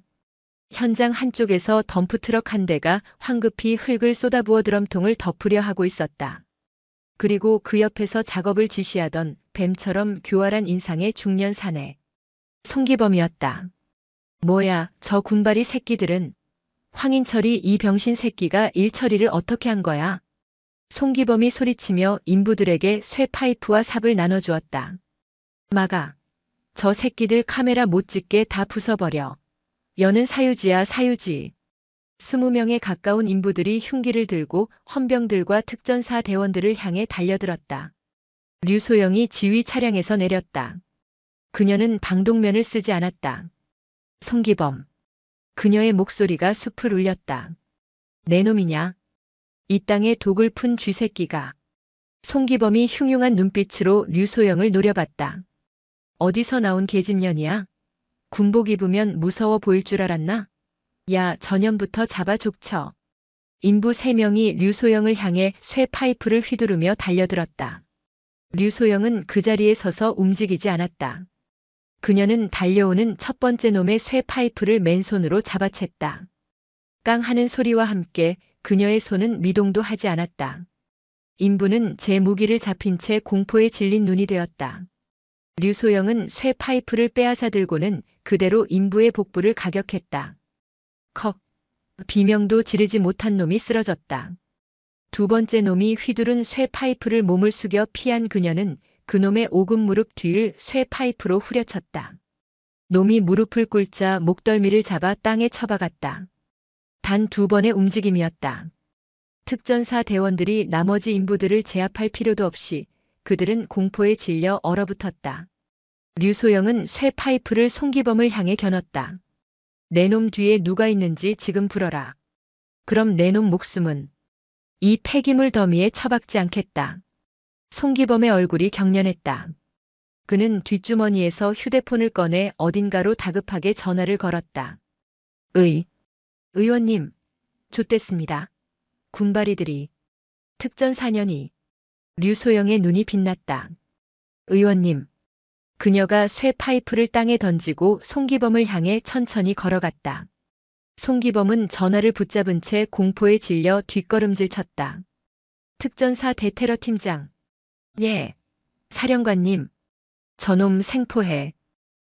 현장 한쪽에서 덤프트럭 한 대가 황급히 흙을 쏟아부어 드럼통을 덮으려 하고 있었다. 그리고 그 옆에서 작업을 지시하던 뱀처럼 교활한 인상의 중년 사내. 송기범이었다. 뭐야, 저 군바리 새끼들은. 황인철이 이 병신 새끼가 일 처리를 어떻게 한 거야? 송기범이 소리치며 인부들에게 쇠 파이프와 삽을 나눠주었다. 막아. 저 새끼들 카메라 못 찍게 다 부숴버려. 여는 사유지야 사유지. 20명에 가까운 인부들이 흉기를 들고 헌병들과 특전사 대원들을 향해 달려들었다. 류소영이 지휘 차량에서 내렸다. 그녀는 방독면을 쓰지 않았다. 송기범. 그녀의 목소리가 숲을 울렸다. 내 놈이냐? 이 땅에 독을 푼 쥐새끼가. 송기범이 흉흉한 눈빛으로 류소영을 노려봤다. 어디서 나온 계집년이야? 군복 입으면 무서워 보일 줄 알았나? 야, 전염부터 잡아 족쳐. 인부 3명이 류소영을 향해 쇠 파이프를 휘두르며 달려들었다. 류소영은 그 자리에 서서 움직이지 않았다. 그녀는 달려오는 첫 번째 놈의 쇠 파이프를 맨손으로 잡아챘다. 깡 하는 소리와 함께 그녀의 손은 미동도 하지 않았다. 인부는 제 무기를 잡힌 채 공포에 질린 눈이 되었다. 류소영은 쇠 파이프를 빼앗아 들고는 그대로 인부의 복부를 가격했다. 컥. 비명도 지르지 못한 놈이 쓰러졌다. 두 번째 놈이 휘두른 쇠 파이프를 몸을 숙여 피한 그녀는 그놈의 오금 무릎 뒤를 쇠 파이프로 후려쳤다. 놈이 무릎을 꿇자 목덜미를 잡아 땅에 처박았다. 단 2번의 움직임이었다. 특전사 대원들이 나머지 인부들을 제압할 필요도 없이 그들은 공포에 질려 얼어붙었다. 류소영은 쇠 파이프를 송기범을 향해 겨눴다. 내 놈 뒤에 누가 있는지 지금 불어라. 그럼 내 놈 목숨은 이 폐기물 더미에 처박지 않겠다. 송기범의 얼굴이 경련했다. 그는 뒷주머니에서 휴대폰을 꺼내 어딘가로 다급하게 전화를 걸었다. 의원님, 좆됐습니다. 군바리들이. 특전사년이. 류소영의 눈이 빛났다. 의원님. 그녀가 쇠 파이프를 땅에 던지고 송기범을 향해 천천히 걸어갔다. 송기범은 전화를 붙잡은 채 공포에 질려 뒷걸음질 쳤다. 특전사 대테러 팀장. 예. 사령관님. 저놈 생포해.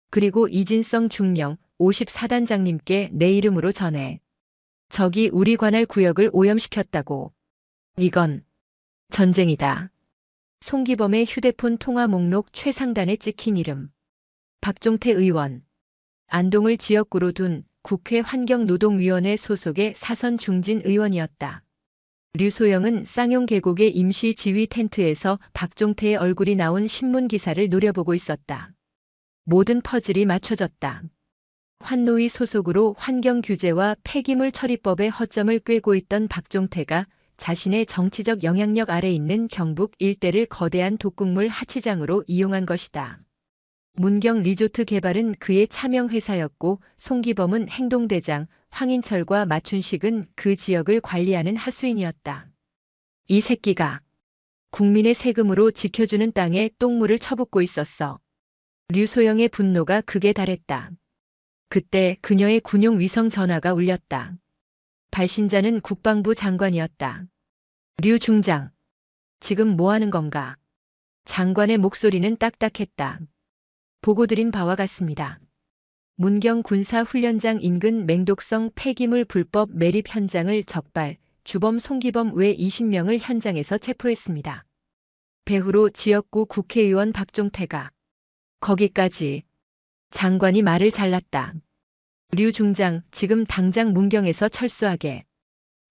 그리고 이진성 중령 54단장님께 내 이름으로 전해. 적이 우리 관할 구역을 오염시켰다고. 이건 전쟁이다. 송기범의 휴대폰 통화 목록 최상단에 찍힌 이름. 박종태 의원. 안동을 지역구로 둔 국회 환경노동위원회 소속의 사선 중진 의원이었다. 류소영은 쌍용 계곡의 임시 지휘 텐트에서 박종태의 얼굴이 나온 신문 기사를 노려보고 있었다. 모든 퍼즐이 맞춰졌다. 환노위 소속으로 환경규제와 폐기물 처리법의 허점을 꿰고 있던 박종태가 자신의 정치적 영향력 아래 있는 경북 일대를 거대한 독극물 하치장으로 이용한 것이다. 문경 리조트 개발은 그의 차명 회사였고 송기범은 행동대장, 황인철과 마춘식은 그 지역을 관리하는 하수인이었다. 이 새끼가 국민의 세금으로 지켜주는 땅에 똥물을 처붓고 있었어. 류소영의 분노가 극에 달했다. 그때 그녀의 군용 위성 전화가 울렸다. 발신자는 국방부 장관이었다. 류 중장, 지금 뭐 하는 건가? 장관의 목소리는 딱딱했다. 보고드린 바와 같습니다. 문경 군사훈련장 인근 맹독성 폐기물 불법 매립 현장을 적발, 주범 송기범 외 20명을 현장에서 체포했습니다. 배후로 지역구 국회의원 박종태가 거기까지. 장관이 말을 잘랐다. 류 중장, 지금 당장 문경에서 철수하게.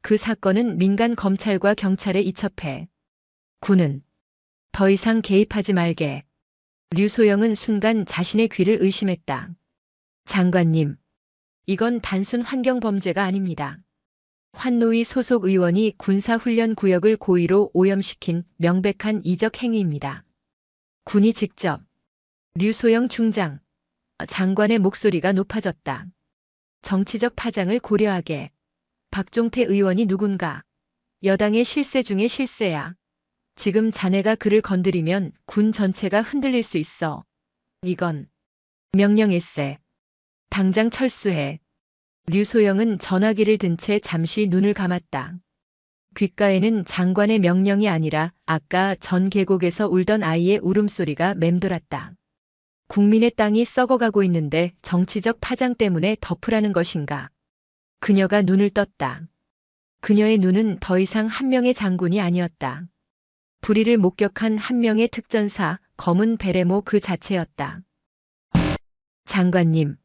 그 사건은 민간 검찰과 경찰에 이첩해. 군은 더 이상 개입하지 말게. 류소영은 순간 자신의 귀를 의심했다. 장관님, 이건 단순 환경범죄가 아닙니다. 환노위 소속 의원이 군사훈련 구역을 고의로 오염시킨 명백한 이적 행위입니다. 군이 직접. 류소영 중장, 장관의 목소리가 높아졌다. 정치적 파장을 고려하게. 박종태 의원이 누군가. 여당의 실세 중의 실세야. 지금 자네가 그를 건드리면 군 전체가 흔들릴 수 있어. 이건 명령일세. 당장 철수해. 류소영은 전화기를 든 채 잠시 눈을 감았다. 귓가에는 장관의 명령이 아니라 아까 전 계곡에서 울던 아이의 울음소리가 맴돌았다. 국민의 땅이 썩어가고 있는데 정치적 파장 때문에 덮으라는 것인가. 그녀가 눈을 떴다. 그녀의 눈은 더 이상 한 명의 장군이 아니었다. 불의를 목격한 한 명의 특전사, 검은 베레모 그 자체였다. 장관님.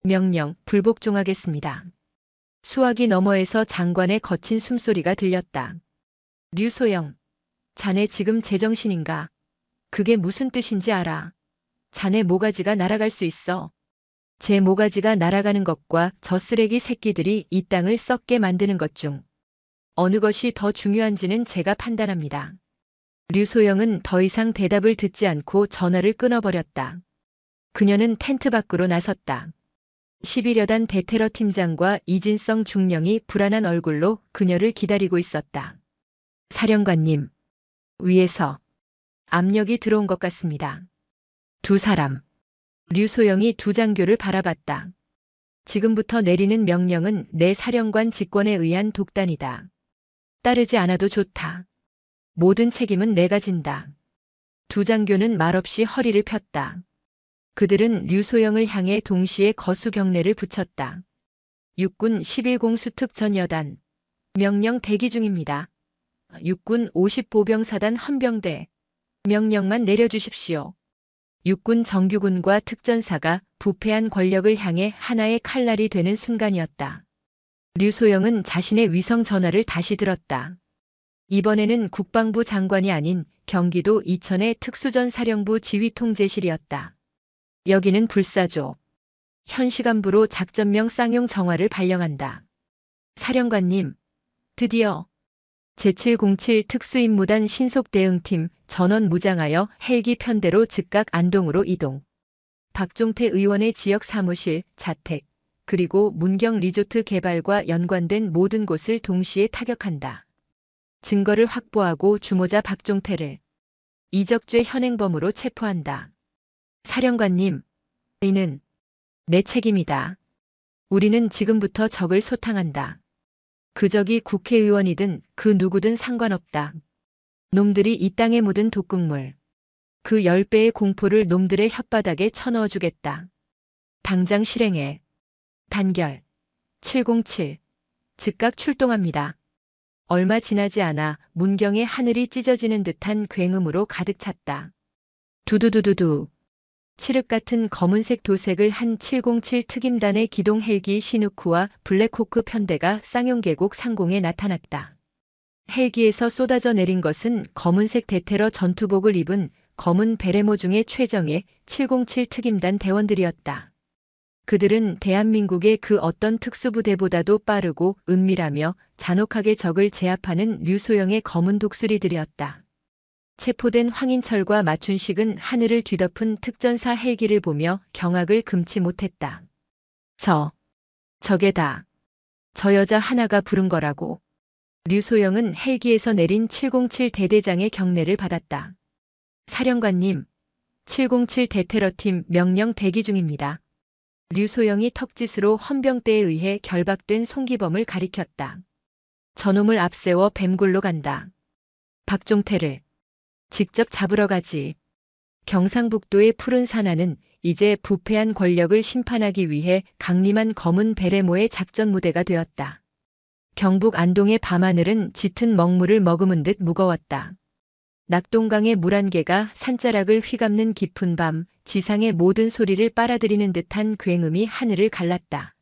명령, 불복종하겠습니다. 수화기 너머에서 장관의 거친 숨소리가 들렸다. 류소영, 자네 지금 제정신인가? 그게 무슨 뜻인지 알아? 자네 모가지가 날아갈 수 있어. 제 모가지가 날아가는 것과 저 쓰레기 새끼들이 이 땅을 썩게 만드는 것 중 어느 것이 더 중요한지는 제가 판단합니다. 류소영은 더 이상 대답을 듣지 않고 전화를 끊어버렸다. 그녀는 텐트 밖으로 나섰다. 11여단 대테러 팀장과 이진성 중령이 불안한 얼굴로 그녀를 기다리고 있었다. 사령관님, 위에서 압력이 들어온 것 같습니다. 두 사람. 류소영이 두 장교를 바라봤다. 지금부터 내리는 명령은 내 사령관 직권에 의한 독단이다. 따르지 않아도 좋다. 모든 책임은 내가 진다. 두 장교는 말없이 허리를 폈다. 그들은 류소영을 향해 동시에 거수 경례를 붙였다. 육군 11공수 특전여단. 명령 대기 중입니다. 육군 50보병사단 헌병대. 명령만 내려주십시오. 육군 정규군과 특전사가 부패한 권력을 향해 하나의 칼날이 되는 순간이었다. 류소영은 자신의 위성 전화를 다시 들었다. 이번에는 국방부 장관이 아닌 경기도 이천의 특수전사령부 지휘통제실이었다. 여기는 불사조. 현 시간부로 작전명 쌍용 정화를 발령한다. 사령관님, 드디어 제707 특수임무단 신속대응팀 전원 무장하여 헬기 편대로 즉각 안동으로 이동. 박종태 의원의 지역 사무실, 자택, 그리고 문경 리조트 개발과 연관된 모든 곳을 동시에 타격한다. 증거를 확보하고 주모자 박종태를 이적죄 현행범으로 체포한다. 사령관님, 이는 내 책임이다. 우리는 지금부터 적을 소탕한다. 그 적이 국회의원이든 그 누구든 상관없다. 놈들이 이 땅에 묻은 독극물. 그 10배의 공포를 놈들의 혓바닥에 쳐넣어주겠다. 당장 실행해. 단결. 707. 즉각 출동합니다. 얼마 지나지 않아 문경의 하늘이 찢어지는 듯한 굉음으로 가득 찼다. 두두두두두. 칠흑 같은 검은색 도색을 한 707 특임단의 기동 헬기 시누크와 블랙호크 편대가 쌍용계곡 상공에 나타났다. 헬기에서 쏟아져 내린 것은 검은색 대테러 전투복을 입은 검은 베레모 중의 최정예 707 특임단 대원들이었다. 그들은 대한민국의 그 어떤 특수부대보다도 빠르고 은밀하며 잔혹하게 적을 제압하는 류소영의 검은 독수리들이었다. 체포된 황인철과 마춘식은 하늘을 뒤덮은 특전사 헬기를 보며 경악을 금치 못했다. 저게다. 저 여자 하나가 부른 거라고. 류소영은 헬기에서 내린 707 대대장의 경례를 받았다. 사령관님, 707 대테러팀 명령 대기 중입니다. 류소영이 턱짓으로 헌병대에 의해 결박된 송기범을 가리켰다. 저놈을 앞세워 뱀굴로 간다. 박종태를 직접 잡으러 가지. 경상북도의 푸른 산하는 이제 부패한 권력을 심판하기 위해 강림한 검은 베레모의 작전 무대가 되었다. 경북 안동의 밤하늘은 짙은 먹물을 머금은 듯 무거웠다. 낙동강의 물 한 개가 산자락을 휘감는 깊은 밤, 지상의 모든 소리를 빨아들이는 듯한 굉음이 하늘을 갈랐다.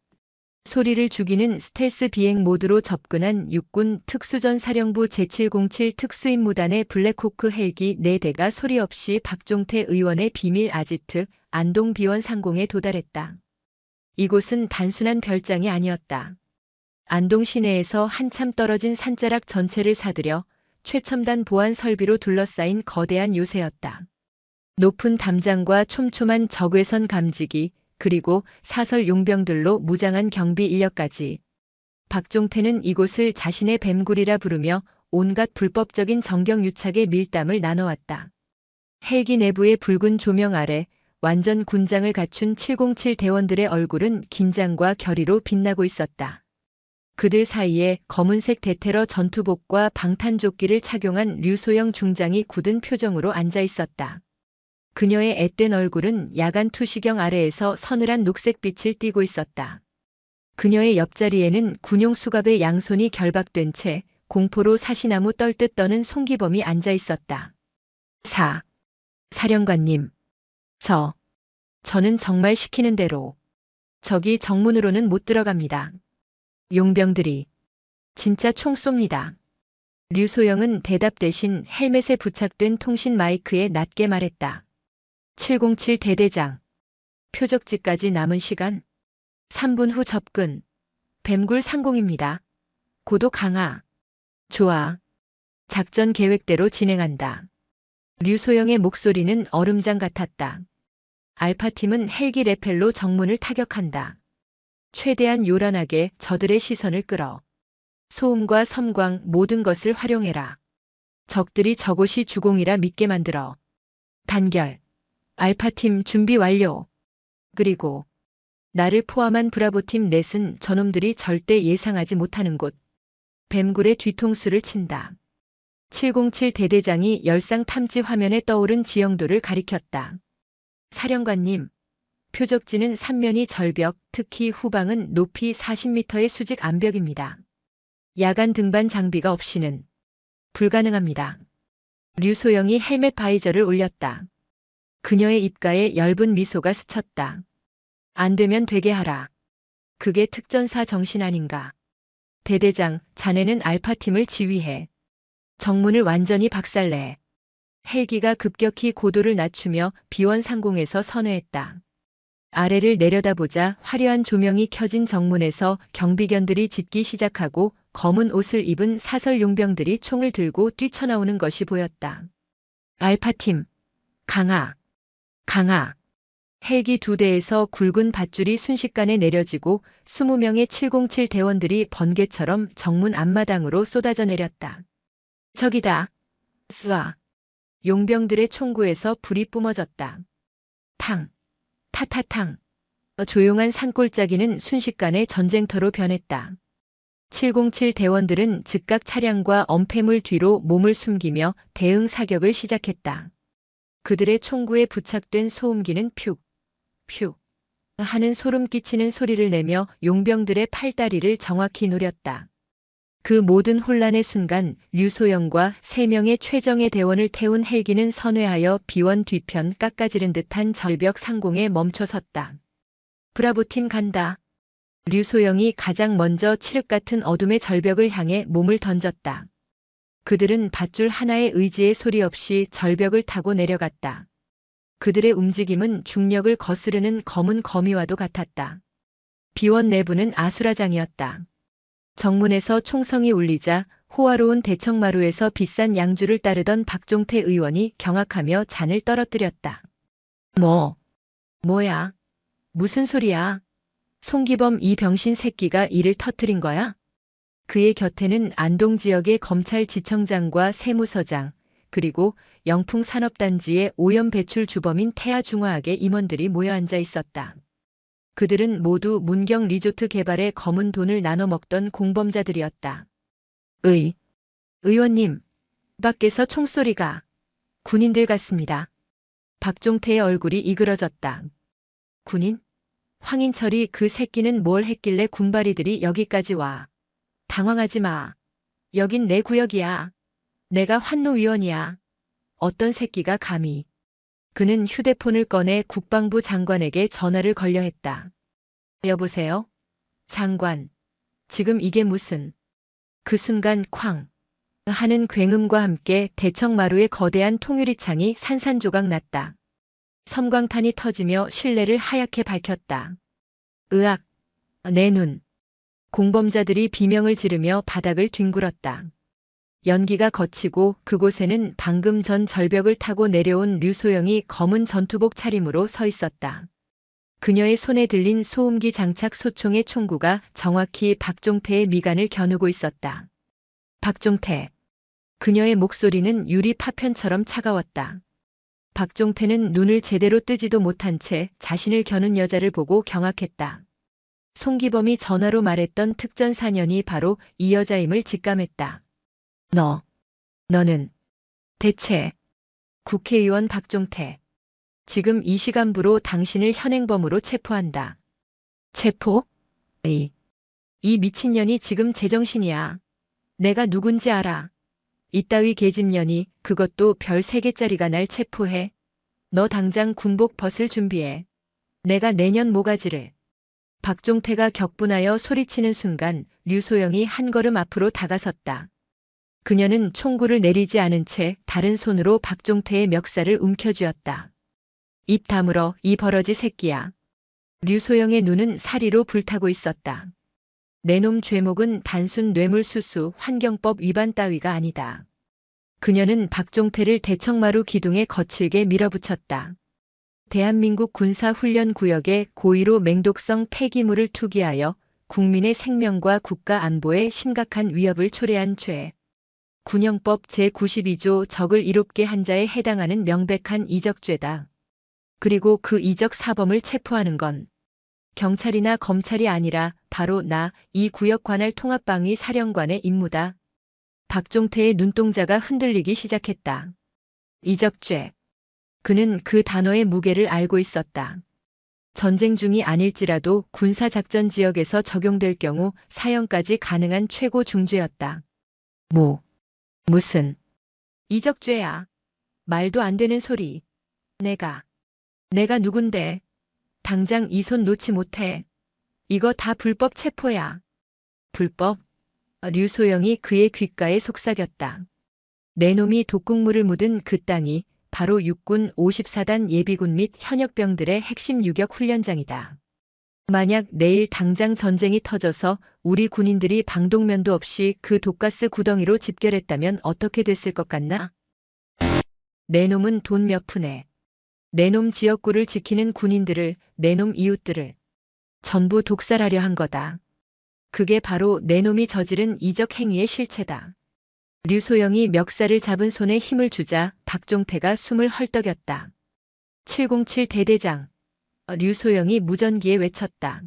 소리를 죽이는 스텔스 비행 모드로 접근한 육군 특수전사령부 제707 특수임무단의 블랙호크 헬기 4대가 소리 없이 박종태 의원의 비밀 아지트 안동 비원 상공에 도달했다. 이곳은 단순한 별장이 아니었다. 안동 시내에서 한참 떨어진 산자락 전체를 사들여 최첨단 보안 설비로 둘러싸인 거대한 요새였다. 높은 담장과 촘촘한 적외선 감지기, 그리고 사설 용병들로 무장한 경비 인력까지. 박종태는 이곳을 자신의 뱀굴이라 부르며 온갖 불법적인 정경유착의 밀담을 나눠왔다. 헬기 내부의 붉은 조명 아래 완전 군장을 갖춘 707 대원들의 얼굴은 긴장과 결의로 빛나고 있었다. 그들 사이에 검은색 대테러 전투복과 방탄조끼를 착용한 류소영 중장이 굳은 표정으로 앉아 있었다. 그녀의 앳된 얼굴은 야간 투시경 아래에서 서늘한 녹색빛을 띠고 있었다. 그녀의 옆자리에는 군용 수갑의 양손이 결박된 채 공포로 사시나무 떨듯 떠는 송기범이 앉아 있었다. 사령관님. 저는 정말 시키는 대로. 저기 정문으로는 못 들어갑니다. 용병들이 진짜 총 쏩니다. 류소영은 대답 대신 헬멧에 부착된 통신 마이크에 낮게 말했다. 707 대대장. 표적지까지 남은 시간 3분 후 접근. 뱀굴 상공입니다. 고도 강화. 좋아. 작전 계획대로 진행한다. 류소영의 목소리는 얼음장 같았다. 알파팀은 헬기 레펠로 정문을 타격한다. 최대한 요란하게 저들의 시선을 끌어. 소음과 섬광 모든 것을 활용해라. 적들이 저곳이 주공이라 믿게 만들어. 단결. 알파팀 준비 완료. 그리고 나를 포함한 브라보팀 넷은 저놈들이 절대 예상하지 못하는 곳. 뱀굴의 뒤통수를 친다. 707 대대장이 열상 탐지 화면에 떠오른 지형도를 가리켰다. 사령관님. 표적지는 삼면이 절벽, 특히 후방은 높이 40m의 수직 암벽입니다. 야간 등반 장비가 없이는 불가능합니다. 류소영이 헬멧 바이저를 올렸다. 그녀의 입가에 엷은 미소가 스쳤다. 안 되면 되게 하라. 그게 특전사 정신 아닌가. 대대장, 자네는 알파팀을 지휘해. 정문을 완전히 박살내. 헬기가 급격히 고도를 낮추며 비원 상공에서 선회했다. 아래를 내려다보자 화려한 조명이 켜진 정문에서 경비견들이 짖기 시작하고 검은 옷을 입은 사설 용병들이 총을 들고 뛰쳐나오는 것이 보였다. 알파팀. 강화. 헬기 2대에서 굵은 밧줄이 순식간에 내려지고 20명의 707 대원들이 번개처럼 정문 앞마당으로 쏟아져 내렸다. 저기다. 쏴. 용병들의 총구에서 불이 뿜어졌다. 타타탕. 조용한 산골짜기는 순식간에 전쟁터로 변했다. 707 대원들은 즉각 차량과 엄폐물 뒤로 몸을 숨기며 대응 사격을 시작했다. 그들의 총구에 부착된 소음기는 퓨 하는 소름 끼치는 소리를 내며 용병들의 팔다리를 정확히 노렸다. 그 모든 혼란의 순간 류소영과 3명의 최정예 대원을 태운 헬기는 선회하여 비원 뒤편 깎아지른 듯한 절벽 상공에 멈춰 섰다. 브라보팀 간다. 류소영이 가장 먼저 칠흑 같은 어둠의 절벽을 향해 몸을 던졌다. 그들은 밧줄 하나의 의지의 소리 없이 절벽을 타고 내려갔다. 그들의 움직임은 중력을 거스르는 검은 거미와도 같았다. 비원 내부는 아수라장이었다. 정문에서 총성이 울리자 호화로운 대청마루에서 비싼 양주를 따르던 박종태 의원이 경악하며 잔을 떨어뜨렸다. 뭐야? 무슨 소리야? 송기범 이 병신 새끼가 이를 터뜨린 거야? 그의 곁에는 안동 지역의 검찰지청장과 세무서장, 그리고 영풍산업단지의 오염 배출 주범인 태아중화학의 임원들이 모여 앉아 있었다. 그들은 모두 문경 리조트 개발에 검은 돈을 나눠 먹던 공범자들이었다. 의원님, 밖에서 총소리가. 군인들 같습니다. 박종태의 얼굴이 이그러졌다. 군인? 황인철이 그 새끼는 뭘 했길래 군바리들이 여기까지 와. 당황하지 마. 여긴 내 구역이야. 내가 환노위원이야. 어떤 새끼가 감히. 그는 휴대폰을 꺼내 국방부 장관에게 전화를 걸려 했다. 여보세요? 장관. 지금 이게 무슨. 그 순간 쾅 하는 굉음과 함께 대청마루의 거대한 통유리창이 산산조각 났다. 섬광탄이 터지며 실내를 하얗게 밝혔다. 으악! 내 눈. 공범자들이 비명을 지르며 바닥을 뒹굴었다. 연기가 거치고 그곳에는 방금 전 절벽을 타고 내려온 류소영이 검은 전투복 차림으로 서 있었다. 그녀의 손에 들린 소음기 장착 소총의 총구가 정확히 박종태의 미간을 겨누고 있었다. 박종태. 그녀의 목소리는 유리 파편처럼 차가웠다. 박종태는 눈을 제대로 뜨지도 못한 채 자신을 겨눈 여자를 보고 경악했다. 송기범이 전화로 말했던 특전사년이 바로 이 여자임을 직감했다. 너는 대체. 국회의원 박종태. 지금 이 시간부로 당신을 현행범으로 체포한다. 체포? 이 미친년이 지금 제정신이야. 내가 누군지 알아. 이따위 계집년이 그것도 별 3개짜리가 날 체포해. 너 당장 군복 벗을 준비해. 내가 내년 모가지를. 박종태가 격분하여 소리치는 순간 류소영이 한 걸음 앞으로 다가섰다. 그녀는 총구를 내리지 않은 채 다른 손으로 박종태의 멱살을 움켜쥐었다. 입 다물어 이 버러지 새끼야. 류소영의 눈은 사리로 불타고 있었다. 내놈 죄목은 단순 뇌물수수 환경법 위반 따위가 아니다. 그녀는 박종태를 대청마루 기둥에 거칠게 밀어붙였다. 대한민국 군사훈련구역에 고의로 맹독성 폐기물을 투기하여 국민의 생명과 국가 안보에 심각한 위협을 초래한 죄. 군형법 제92조 적을 이롭게 한 자에 해당하는 명백한 이적죄다. 그리고 그 이적 사범을 체포하는 건 경찰이나 검찰이 아니라 바로 나 이 구역 관할 통합방위 사령관의 임무다. 박종태의 눈동자가 흔들리기 시작했다. 이적죄. 그는 그 단어의 무게를 알고 있었다. 전쟁 중이 아닐지라도 군사작전 지역에서 적용될 경우 사형까지 가능한 최고 중죄였다. 무슨 이적죄야. 말도 안 되는 소리. 내가 누군데. 당장 이 손 놓지 못해. 이거 다 불법 체포야. 불법? 류소영이 그의 귓가에 속삭였다. 내 놈이 독극물을 묻은 그 땅이 바로 육군 54단 예비군 및 현역병들의 핵심 유격 훈련장이다. 만약 내일 당장 전쟁이 터져서 우리 군인들이 방독면도 없이 그 독가스 구덩이로 집결했다면 어떻게 됐을 것 같나? 내 놈은 돈 몇 푼에 내 놈 지역구를 지키는 군인들을, 내 놈 이웃들을 전부 독살하려 한 거다. 그게 바로 내 놈이 저지른 이적 행위의 실체다. 류소영이 멱살을 잡은 손에 힘을 주자 박종태가 숨을 헐떡였다. 707 대대장. 류소영이 무전기에 외쳤다.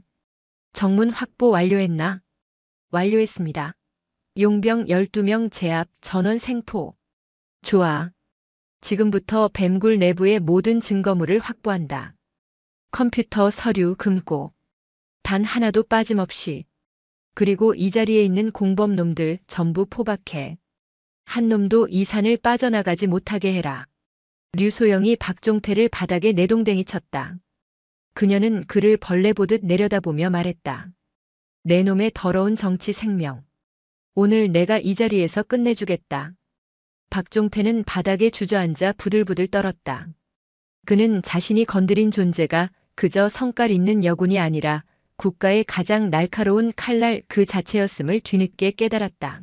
정문 확보 완료했나? 완료했습니다. 용병 12명 제압, 전원 생포. 좋아. 지금부터 뱀굴 내부의 모든 증거물을 확보한다. 컴퓨터, 서류, 금고. 단 하나도 빠짐없이. 그리고 이 자리에 있는 공범놈들 전부 포박해. 한 놈도 이 산을 빠져나가지 못하게 해라. 류소영이 박종태를 바닥에 내동댕이 쳤다. 그녀는 그를 벌레 보듯 내려다보며 말했다. 내 놈의 더러운 정치 생명. 오늘 내가 이 자리에서 끝내주겠다. 박종태는 바닥에 주저앉아 부들부들 떨었다. 그는 자신이 건드린 존재가 그저 성깔 있는 여군이 아니라 국가의 가장 날카로운 칼날 그 자체였음을 뒤늦게 깨달았다.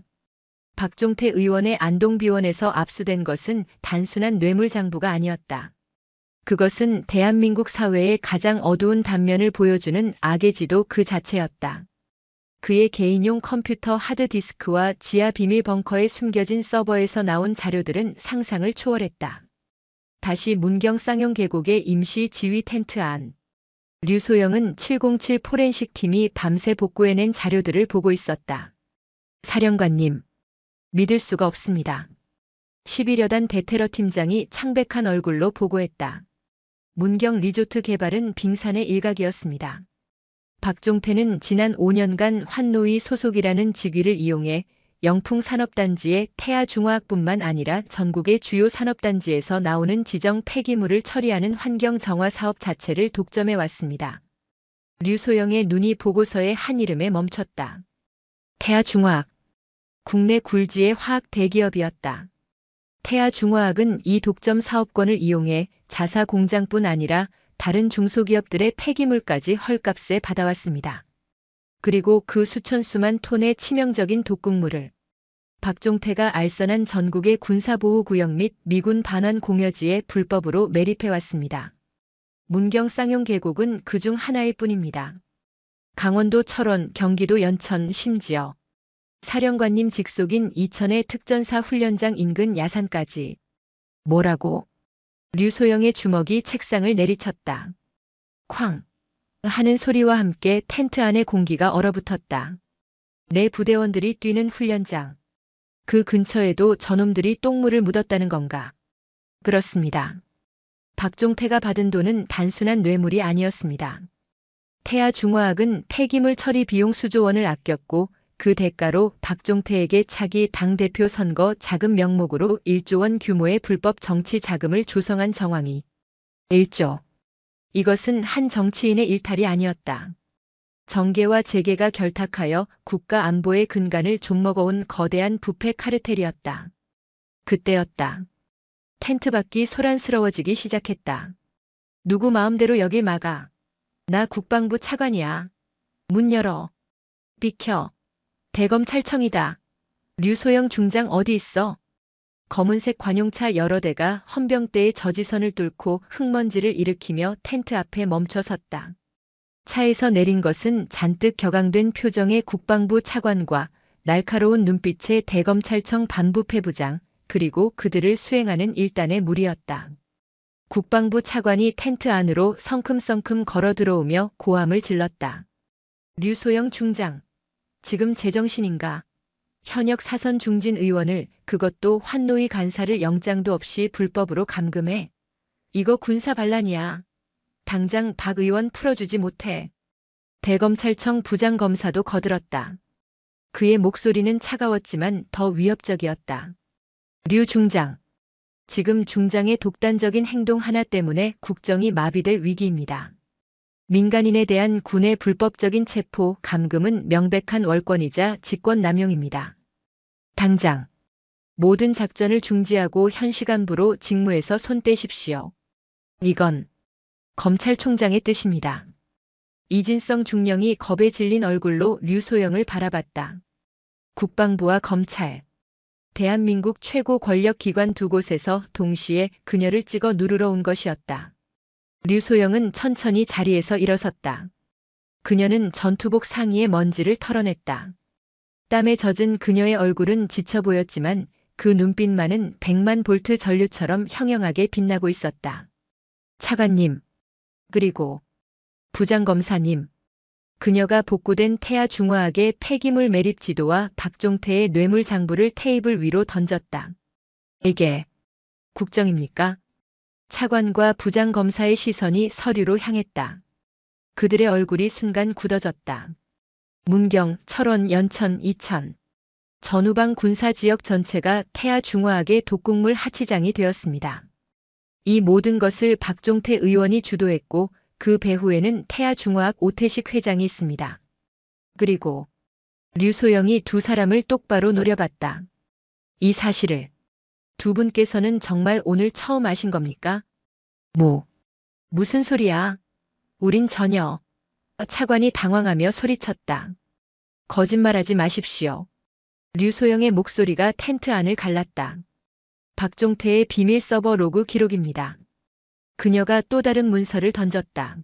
박종태 의원의 안동비원에서 압수된 것은 단순한 뇌물장부가 아니었다. 그것은 대한민국 사회의 가장 어두운 단면을 보여주는 악의 지도 그 자체였다. 그의 개인용 컴퓨터 하드디스크와 지하 비밀 벙커에 숨겨진 서버에서 나온 자료들은 상상을 초월했다. 다시 문경 쌍용 계곡의 임시 지휘 텐트 안. 류소영은 707 포렌식 팀이 밤새 복구해낸 자료들을 보고 있었다. 사령관님, 믿을 수가 없습니다. 11여단 대테러 팀장이 창백한 얼굴로 보고했다. 문경 리조트 개발은 빙산의 일각이었습니다. 박종태는 지난 5년간 환노위 소속이라는 직위를 이용해 영풍산업단지의 태아중화학뿐만 아니라 전국의 주요 산업단지에서 나오는 지정 폐기물을 처리하는 환경 정화 사업 자체를 독점해 왔습니다. 류소영의 눈이 보고서의 한 이름에 멈췄다. 태아중화학. 국내 굴지의 화학 대기업이었다. 태아중화학은 이 독점 사업권을 이용해 자사 공장뿐 아니라 다른 중소기업들의 폐기물까지 헐값에 받아왔습니다. 그리고 그 수천 수만 톤의 치명적인 독극물을 박종태가 알선한 전국의 군사보호구역 및 미군 반환 공여지에 불법으로 매립해왔습니다. 문경 쌍용 계곡은 그중 하나일 뿐입니다. 강원도 철원, 경기도 연천, 심지어 사령관님 직속인 이천의 특전사 훈련장 인근 야산까지. 뭐라고? 류소영의 주먹이 책상을 내리쳤다. 쾅! 하는 소리와 함께 텐트 안의 공기가 얼어붙었다. 내 부대원들이 뛰는 훈련장. 그 근처에도 저놈들이 똥물을 묻었다는 건가? 그렇습니다. 박종태가 받은 돈은 단순한 뇌물이 아니었습니다. 태아중화학은 폐기물 처리 비용 수조 원을 아꼈고 그 대가로 박종태에게 차기 당대표 선거 자금 명목으로 1조 원 규모의 불법 정치 자금을 조성한 정황이. 1조. 이것은 한 정치인의 일탈이 아니었다. 정계와 재계가 결탁하여 국가 안보의 근간을 좀먹어온 거대한 부패 카르텔이었다. 그때였다. 텐트 밖이 소란스러워지기 시작했다. 누구 마음대로 여길 막아. 나 국방부 차관이야. 문 열어. 비켜. 대검찰청이다. 류소영 중장 어디 있어? 검은색 관용차 여러 대가 헌병대의 저지선을 뚫고 흙먼지를 일으키며 텐트 앞에 멈춰 섰다. 차에서 내린 것은 잔뜩 격앙된 표정의 국방부 차관과 날카로운 눈빛의 대검찰청 반부패부장, 그리고 그들을 수행하는 일단의 무리였다. 국방부 차관이 텐트 안으로 성큼성큼 걸어 들어오며 고함을 질렀다. 류소영 중장. 지금 제정신인가? 현역 사선 중진 의원을, 그것도 환노위 간사를 영장도 없이 불법으로 감금해. 이거 군사 반란이야. 당장 박 의원 풀어주지 못해. 대검찰청 부장검사도 거들었다. 그의 목소리는 차가웠지만 더 위협적이었다. 류 중장. 지금 중장의 독단적인 행동 하나 때문에 국정이 마비될 위기입니다. 민간인에 대한 군의 불법적인 체포, 감금은 명백한 월권이자 직권남용입니다. 당장 모든 작전을 중지하고 현시간부로 직무에서 손 떼십시오. 이건 검찰총장의 뜻입니다. 이진성 중령이 겁에 질린 얼굴로 류소영을 바라봤다. 국방부와 검찰, 대한민국 최고 권력기관 두 곳에서 동시에 그녀를 찍어 누르러 온 것이었다. 류소영은 천천히 자리에서 일어섰다. 그녀는 전투복 상의의 먼지를 털어냈다. 땀에 젖은 그녀의 얼굴은 지쳐 보였지만 그 눈빛만은 100만 볼트 전류처럼 형형하게 빛나고 있었다. 차관님, 그리고 부장검사님. 그녀가 복구된 태아중화학의 폐기물 매립 지도와 박종태의 뇌물 장부를 테이블 위로 던졌다. 이게 국정입니까? 차관과 부장검사의 시선이 서류로 향했다. 그들의 얼굴이 순간 굳어졌다. 문경, 철원, 연천, 이천, 전후방 군사지역 전체가 태아중화학의 독극물 하치장이 되었습니다. 이 모든 것을 박종태 의원이 주도했고 그 배후에는 태아중화학 오태식 회장이 있습니다. 그리고 류소영이 두 사람을 똑바로 노려봤다. 이 사실을 두 분께서는 정말 오늘 처음 아신 겁니까? 무슨 소리야? 우린 전혀. 차관이 당황하며 소리쳤다. 거짓말하지 마십시오. 류소영의 목소리가 텐트 안을 갈랐다. 박종태의 비밀 서버 로그 기록입니다. 그녀가 또 다른 문서를 던졌다.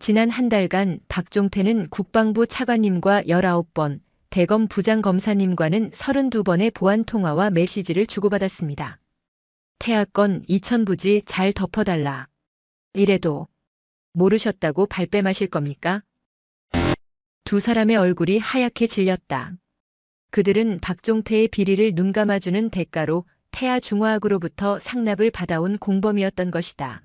지난 한 달간 박종태는 국방부 차관님과 19번, 대검 부장검사님과는 32번의 보안 통화와 메시지를 주고받았습니다. 태아건 2000부지 잘 덮어달라. 이래도 모르셨다고 발뺌하실 겁니까? 두 사람의 얼굴이 하얗게 질렸다. 그들은 박종태의 비리를 눈감아주는 대가로 태아중화학으로부터 상납을 받아온 공범이었던 것이다.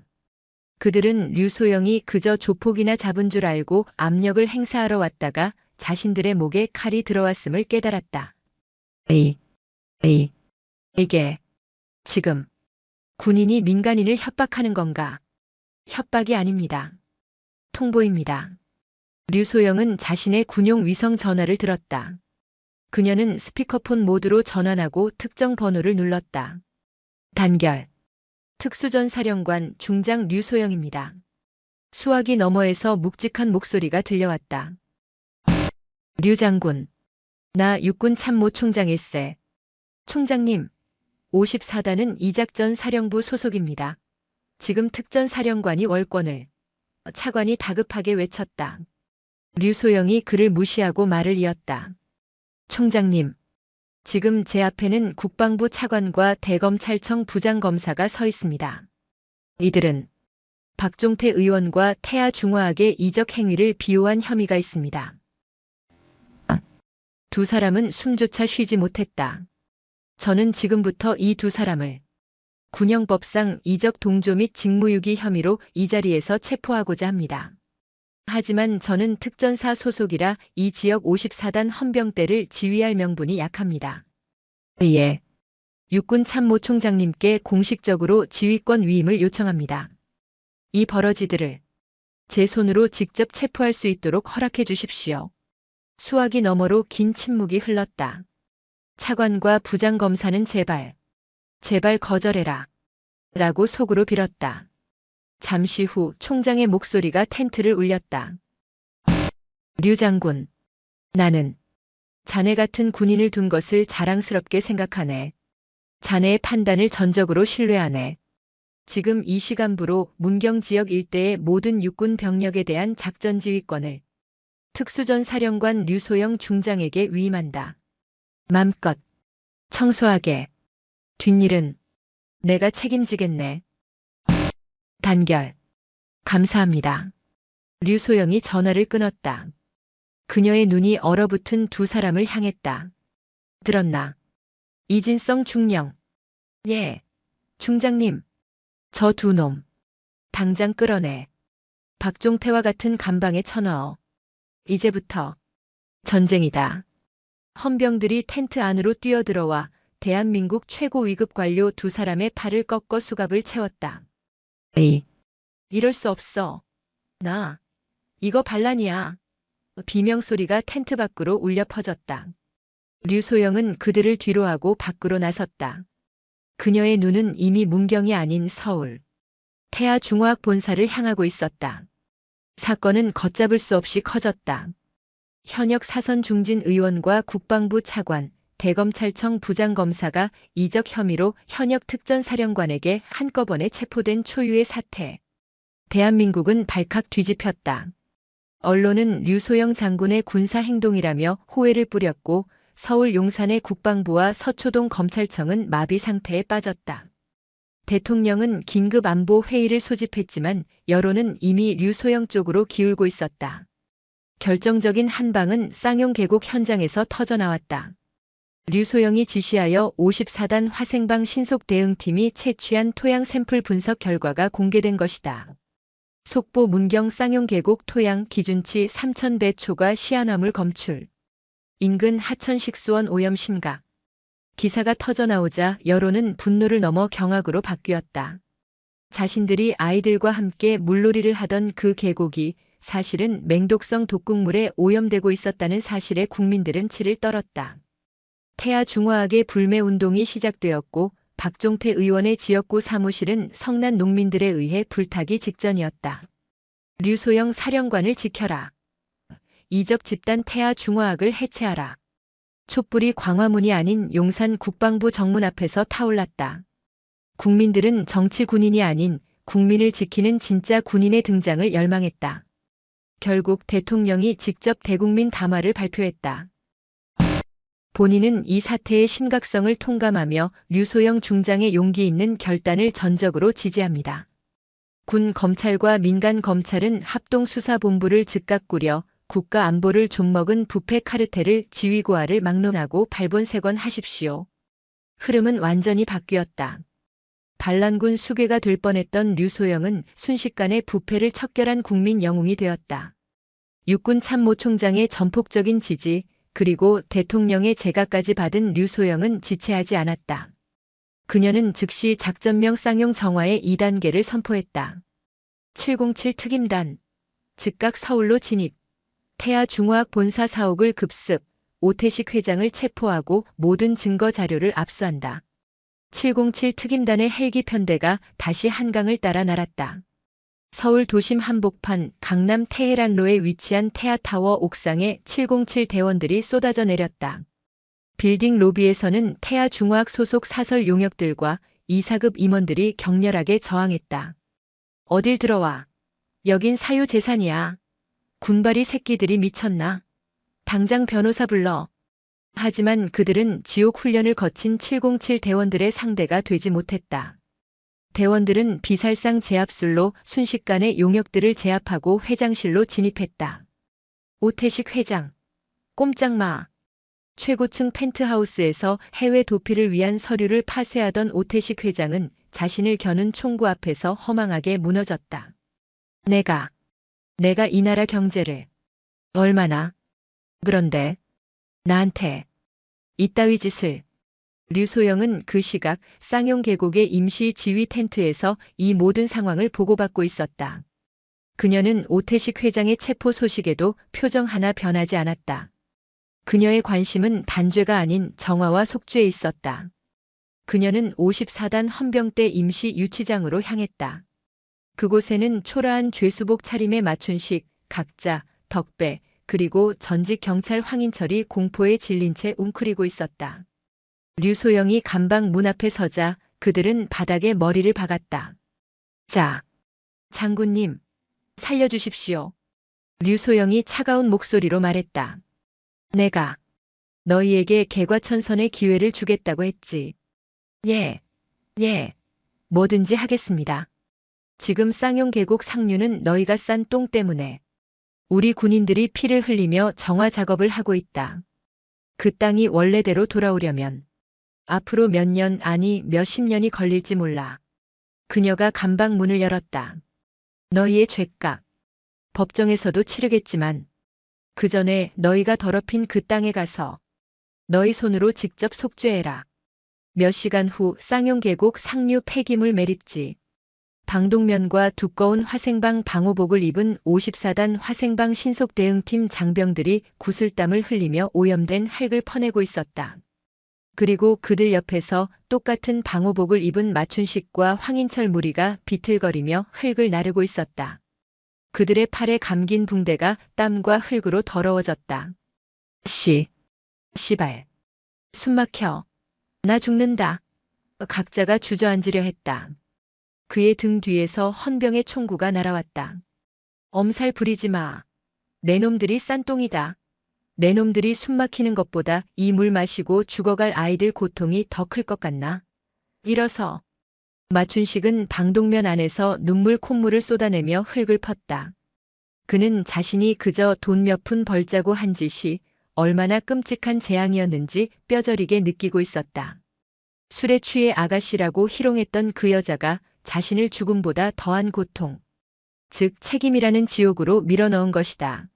그들은 류소영이 그저 조폭이나 잡은 줄 알고 압력을 행사하러 왔다가 자신들의 목에 칼이 들어왔음을 깨달았다. 이게 지금 군인이 민간인을 협박하는 건가? 협박이 아닙니다. 통보입니다. 류소영은 자신의 군용 위성 전화를 들었다. 그녀는 스피커폰 모드로 전환하고 특정 번호를 눌렀다. 단결. 특수전사령관 중장 류소영입니다. 수화기 너머에서 묵직한 목소리가 들려왔다. 류 장군. 나 육군 참모총장일세. 총장님, 54단은 이작전 사령부 소속입니다. 지금 특전사령관이 월권을. 차관이 다급하게 외쳤다. 류소영이 그를 무시하고 말을 이었다. 총장님, 지금 제 앞에는 국방부 차관과 대검찰청 부장검사가 서 있습니다. 이들은 박종태 의원과 태아중화학의 이적 행위를 비호한 혐의가 있습니다. 두 사람은 숨조차 쉬지 못했다. 저는 지금부터 이 두 사람을 군형법상 이적 동조 및 직무유기 혐의로 이 자리에서 체포하고자 합니다. 하지만 저는 특전사 소속이라 이 지역 54단 헌병대를 지휘할 명분이 약합니다. 예. 육군 참모총장님께 공식적으로 지휘권 위임을 요청합니다. 이 버러지들을 제 손으로 직접 체포할 수 있도록 허락해 주십시오. 수화기 너머로 긴 침묵이 흘렀다. 차관과 부장검사는 제발 거절해라. 라고 속으로 빌었다. 잠시 후 총장의 목소리가 텐트를 울렸다. 류 장군, 나는 자네 같은 군인을 둔 것을 자랑스럽게 생각하네. 자네의 판단을 전적으로 신뢰하네. 지금 이 시간부로 문경 지역 일대의 모든 육군 병력에 대한 작전 지휘권을 특수전 사령관 류소영 중장에게 위임한다. 맘껏 청소하게. 뒷일은 내가 책임지겠네. 단결. 감사합니다. 류소영이 전화를 끊었다. 그녀의 눈이 얼어붙은 두 사람을 향했다. 들었나? 이진성 중령. 예. 중장님. 저 두 놈. 당장 끌어내. 박종태와 같은 감방에 쳐넣어. 이제부터 전쟁이다. 헌병들이 텐트 안으로 뛰어들어와 대한민국 최고 위급 관료 두 사람의 팔을 꺾어 수갑을 채웠다. 이럴 수 없어. 나 이거 반란이야. 비명소리가 텐트 밖으로 울려 퍼졌다. 류소영은 그들을 뒤로하고 밖으로 나섰다. 그녀의 눈은 이미 문경이 아닌 서울 태아중화학 본사를 향하고 있었다. 사건은 걷잡을 수 없이 커졌다. 현역 사선 중진 의원과 국방부 차관, 대검찰청 부장검사가 이적 혐의로 현역 특전사령관에게 한꺼번에 체포된 초유의 사태. 대한민국은 발칵 뒤집혔다. 언론은 류소영 장군의 군사행동이라며 호해를 뿌렸고 서울 용산의 국방부와 서초동 검찰청은 마비 상태에 빠졌다. 대통령은 긴급 안보 회의를 소집했지만 여론은 이미 류소영 쪽으로 기울고 있었다. 결정적인 한 방은 쌍용 계곡 현장에서 터져나왔다. 류소영이 지시하여 54단 화생방 신속 대응팀이 채취한 토양 샘플 분석 결과가 공개된 것이다. 속보 문경 쌍용계곡 토양 기준치 3,000배 초과 시한화물 검출. 인근 하천식수원 오염 심각. 기사가 터져나오자 여론은 분노를 넘어 경악으로 바뀌었다. 자신들이 아이들과 함께 물놀이를 하던 그 계곡이 사실은 맹독성 독극물에 오염되고 있었다는 사실에 국민들은 치를 떨었다. 태아 중화학의 불매운동이 시작되었고 박종태 의원의 지역구 사무실은 성난 농민들에 의해 불타기 직전이었다. 류소영 사령관을 지켜라. 이적 집단 태아 중화학을 해체하라. 촛불이 광화문이 아닌 용산 국방부 정문 앞에서 타올랐다. 국민들은 정치 군인이 아닌 국민을 지키는 진짜 군인의 등장을 열망했다. 결국 대통령이 직접 대국민 담화를 발표했다. 본인은 이 사태의 심각성을 통감하며 류소영 중장의 용기 있는 결단을 전적으로 지지합니다. 군 검찰과 민간 검찰은 합동수사본부를 즉각 꾸려 국가 안보를 좀먹은 부패 카르텔을 지휘고하를 막론하고 발본색원하십시오. 흐름은 완전히 바뀌었다. 반란군 수괴가 될 뻔했던 류소영은 순식간에 부패를 척결한 국민 영웅이 되었다. 육군 참모총장의 전폭적인 지지, 그리고 대통령의 재가까지 받은 류소영은 지체하지 않았다. 그녀는 즉시 작전명 쌍용 정화의 2단계를 선포했다. 707 특임단, 즉각 서울로 진입, 태아 중화학 본사 사옥을 급습, 오태식 회장을 체포하고 모든 증거 자료를 압수한다. 707 특임단의 헬기 편대가 다시 한강을 따라 날았다. 서울 도심 한복판 강남 테헤란로에 위치한 태아타워 옥상에 707 대원들이 쏟아져 내렸다. 빌딩 로비에서는 태아중화학 소속 사설 용역들과 2사급 임원들이 격렬하게 저항했다. 어딜 들어와. 여긴 사유재산이야. 군발이 새끼들이 미쳤나. 당장 변호사 불러. 하지만 그들은 지옥 훈련을 거친 707 대원들의 상대가 되지 못했다. 대원들은 비살상 제압술로 순식간에 용역들을 제압하고 회장실로 진입했다. 오태식 회장. 꼼짝 마. 최고층 펜트하우스에서 해외 도피를 위한 서류를 파쇄하던 오태식 회장은 자신을 겨눈 총구 앞에서 허망하게 무너졌다. 내가 이 나라 경제를 얼마나. 그런데 나한테 이따위 짓을. 류소영은 그 시각 쌍용 계곡의 임시 지휘 텐트에서 이 모든 상황을 보고받고 있었다. 그녀는 오태식 회장의 체포 소식에도 표정 하나 변하지 않았다. 그녀의 관심은 단죄가 아닌 정화와 속죄에 있었다. 그녀는 54단 헌병대 임시 유치장으로 향했다. 그곳에는 초라한 죄수복 차림에 맞춘식, 각자, 덕배, 그리고 전직 경찰 황인철이 공포에 질린 채 웅크리고 있었다. 류소영이 감방 문 앞에 서자 그들은 바닥에 머리를 박았다. 자, 장군님, 살려주십시오. 류소영이 차가운 목소리로 말했다. 내가 너희에게 개과천선의 기회를 주겠다고 했지. 예, 뭐든지 하겠습니다. 지금 쌍용 계곡 상류는 너희가 싼 똥 때문에 우리 군인들이 피를 흘리며 정화 작업을 하고 있다. 그 땅이 원래대로 돌아오려면 앞으로 몇 년 아니 몇십 년이 걸릴지 몰라. 그녀가 감방 문을 열었다. 너희의 죄값 법정에서도 치르겠지만 그 전에 너희가 더럽힌 그 땅에 가서 너희 손으로 직접 속죄해라. 몇 시간 후 쌍용 계곡 상류 폐기물 매립지. 방독면과 두꺼운 화생방 방호복을 입은 54단 화생방 신속 대응팀 장병들이 구슬땀을 흘리며 오염된 흙을 퍼내고 있었다. 그리고 그들 옆에서 똑같은 방호복을 입은 마춘식과 황인철 무리가 비틀거리며 흙을 나르고 있었다. 그들의 팔에 감긴 붕대가 땀과 흙으로 더러워졌다. 씨발. 숨막혀. 나 죽는다. 각자가 주저앉으려 했다. 그의 등 뒤에서 헌병의 총구가 날아왔다. 엄살 부리지 마. 내 놈들이 싼똥이다. 내 놈들이 숨막히는 것보다 이 물 마시고 죽어갈 아이들 고통이 더 클 것 같나? 일어서. 마춘식은 방독면 안에서 눈물 콧물을 쏟아내며 흙을 펐다. 그는 자신이 그저 돈 몇 푼 벌자고 한 짓이 얼마나 끔찍한 재앙이었는지 뼈저리게 느끼고 있었다. 술에 취해 아가씨라고 희롱했던 그 여자가 자신을 죽음보다 더한 고통, 즉 책임이라는 지옥으로 밀어넣은 것이다.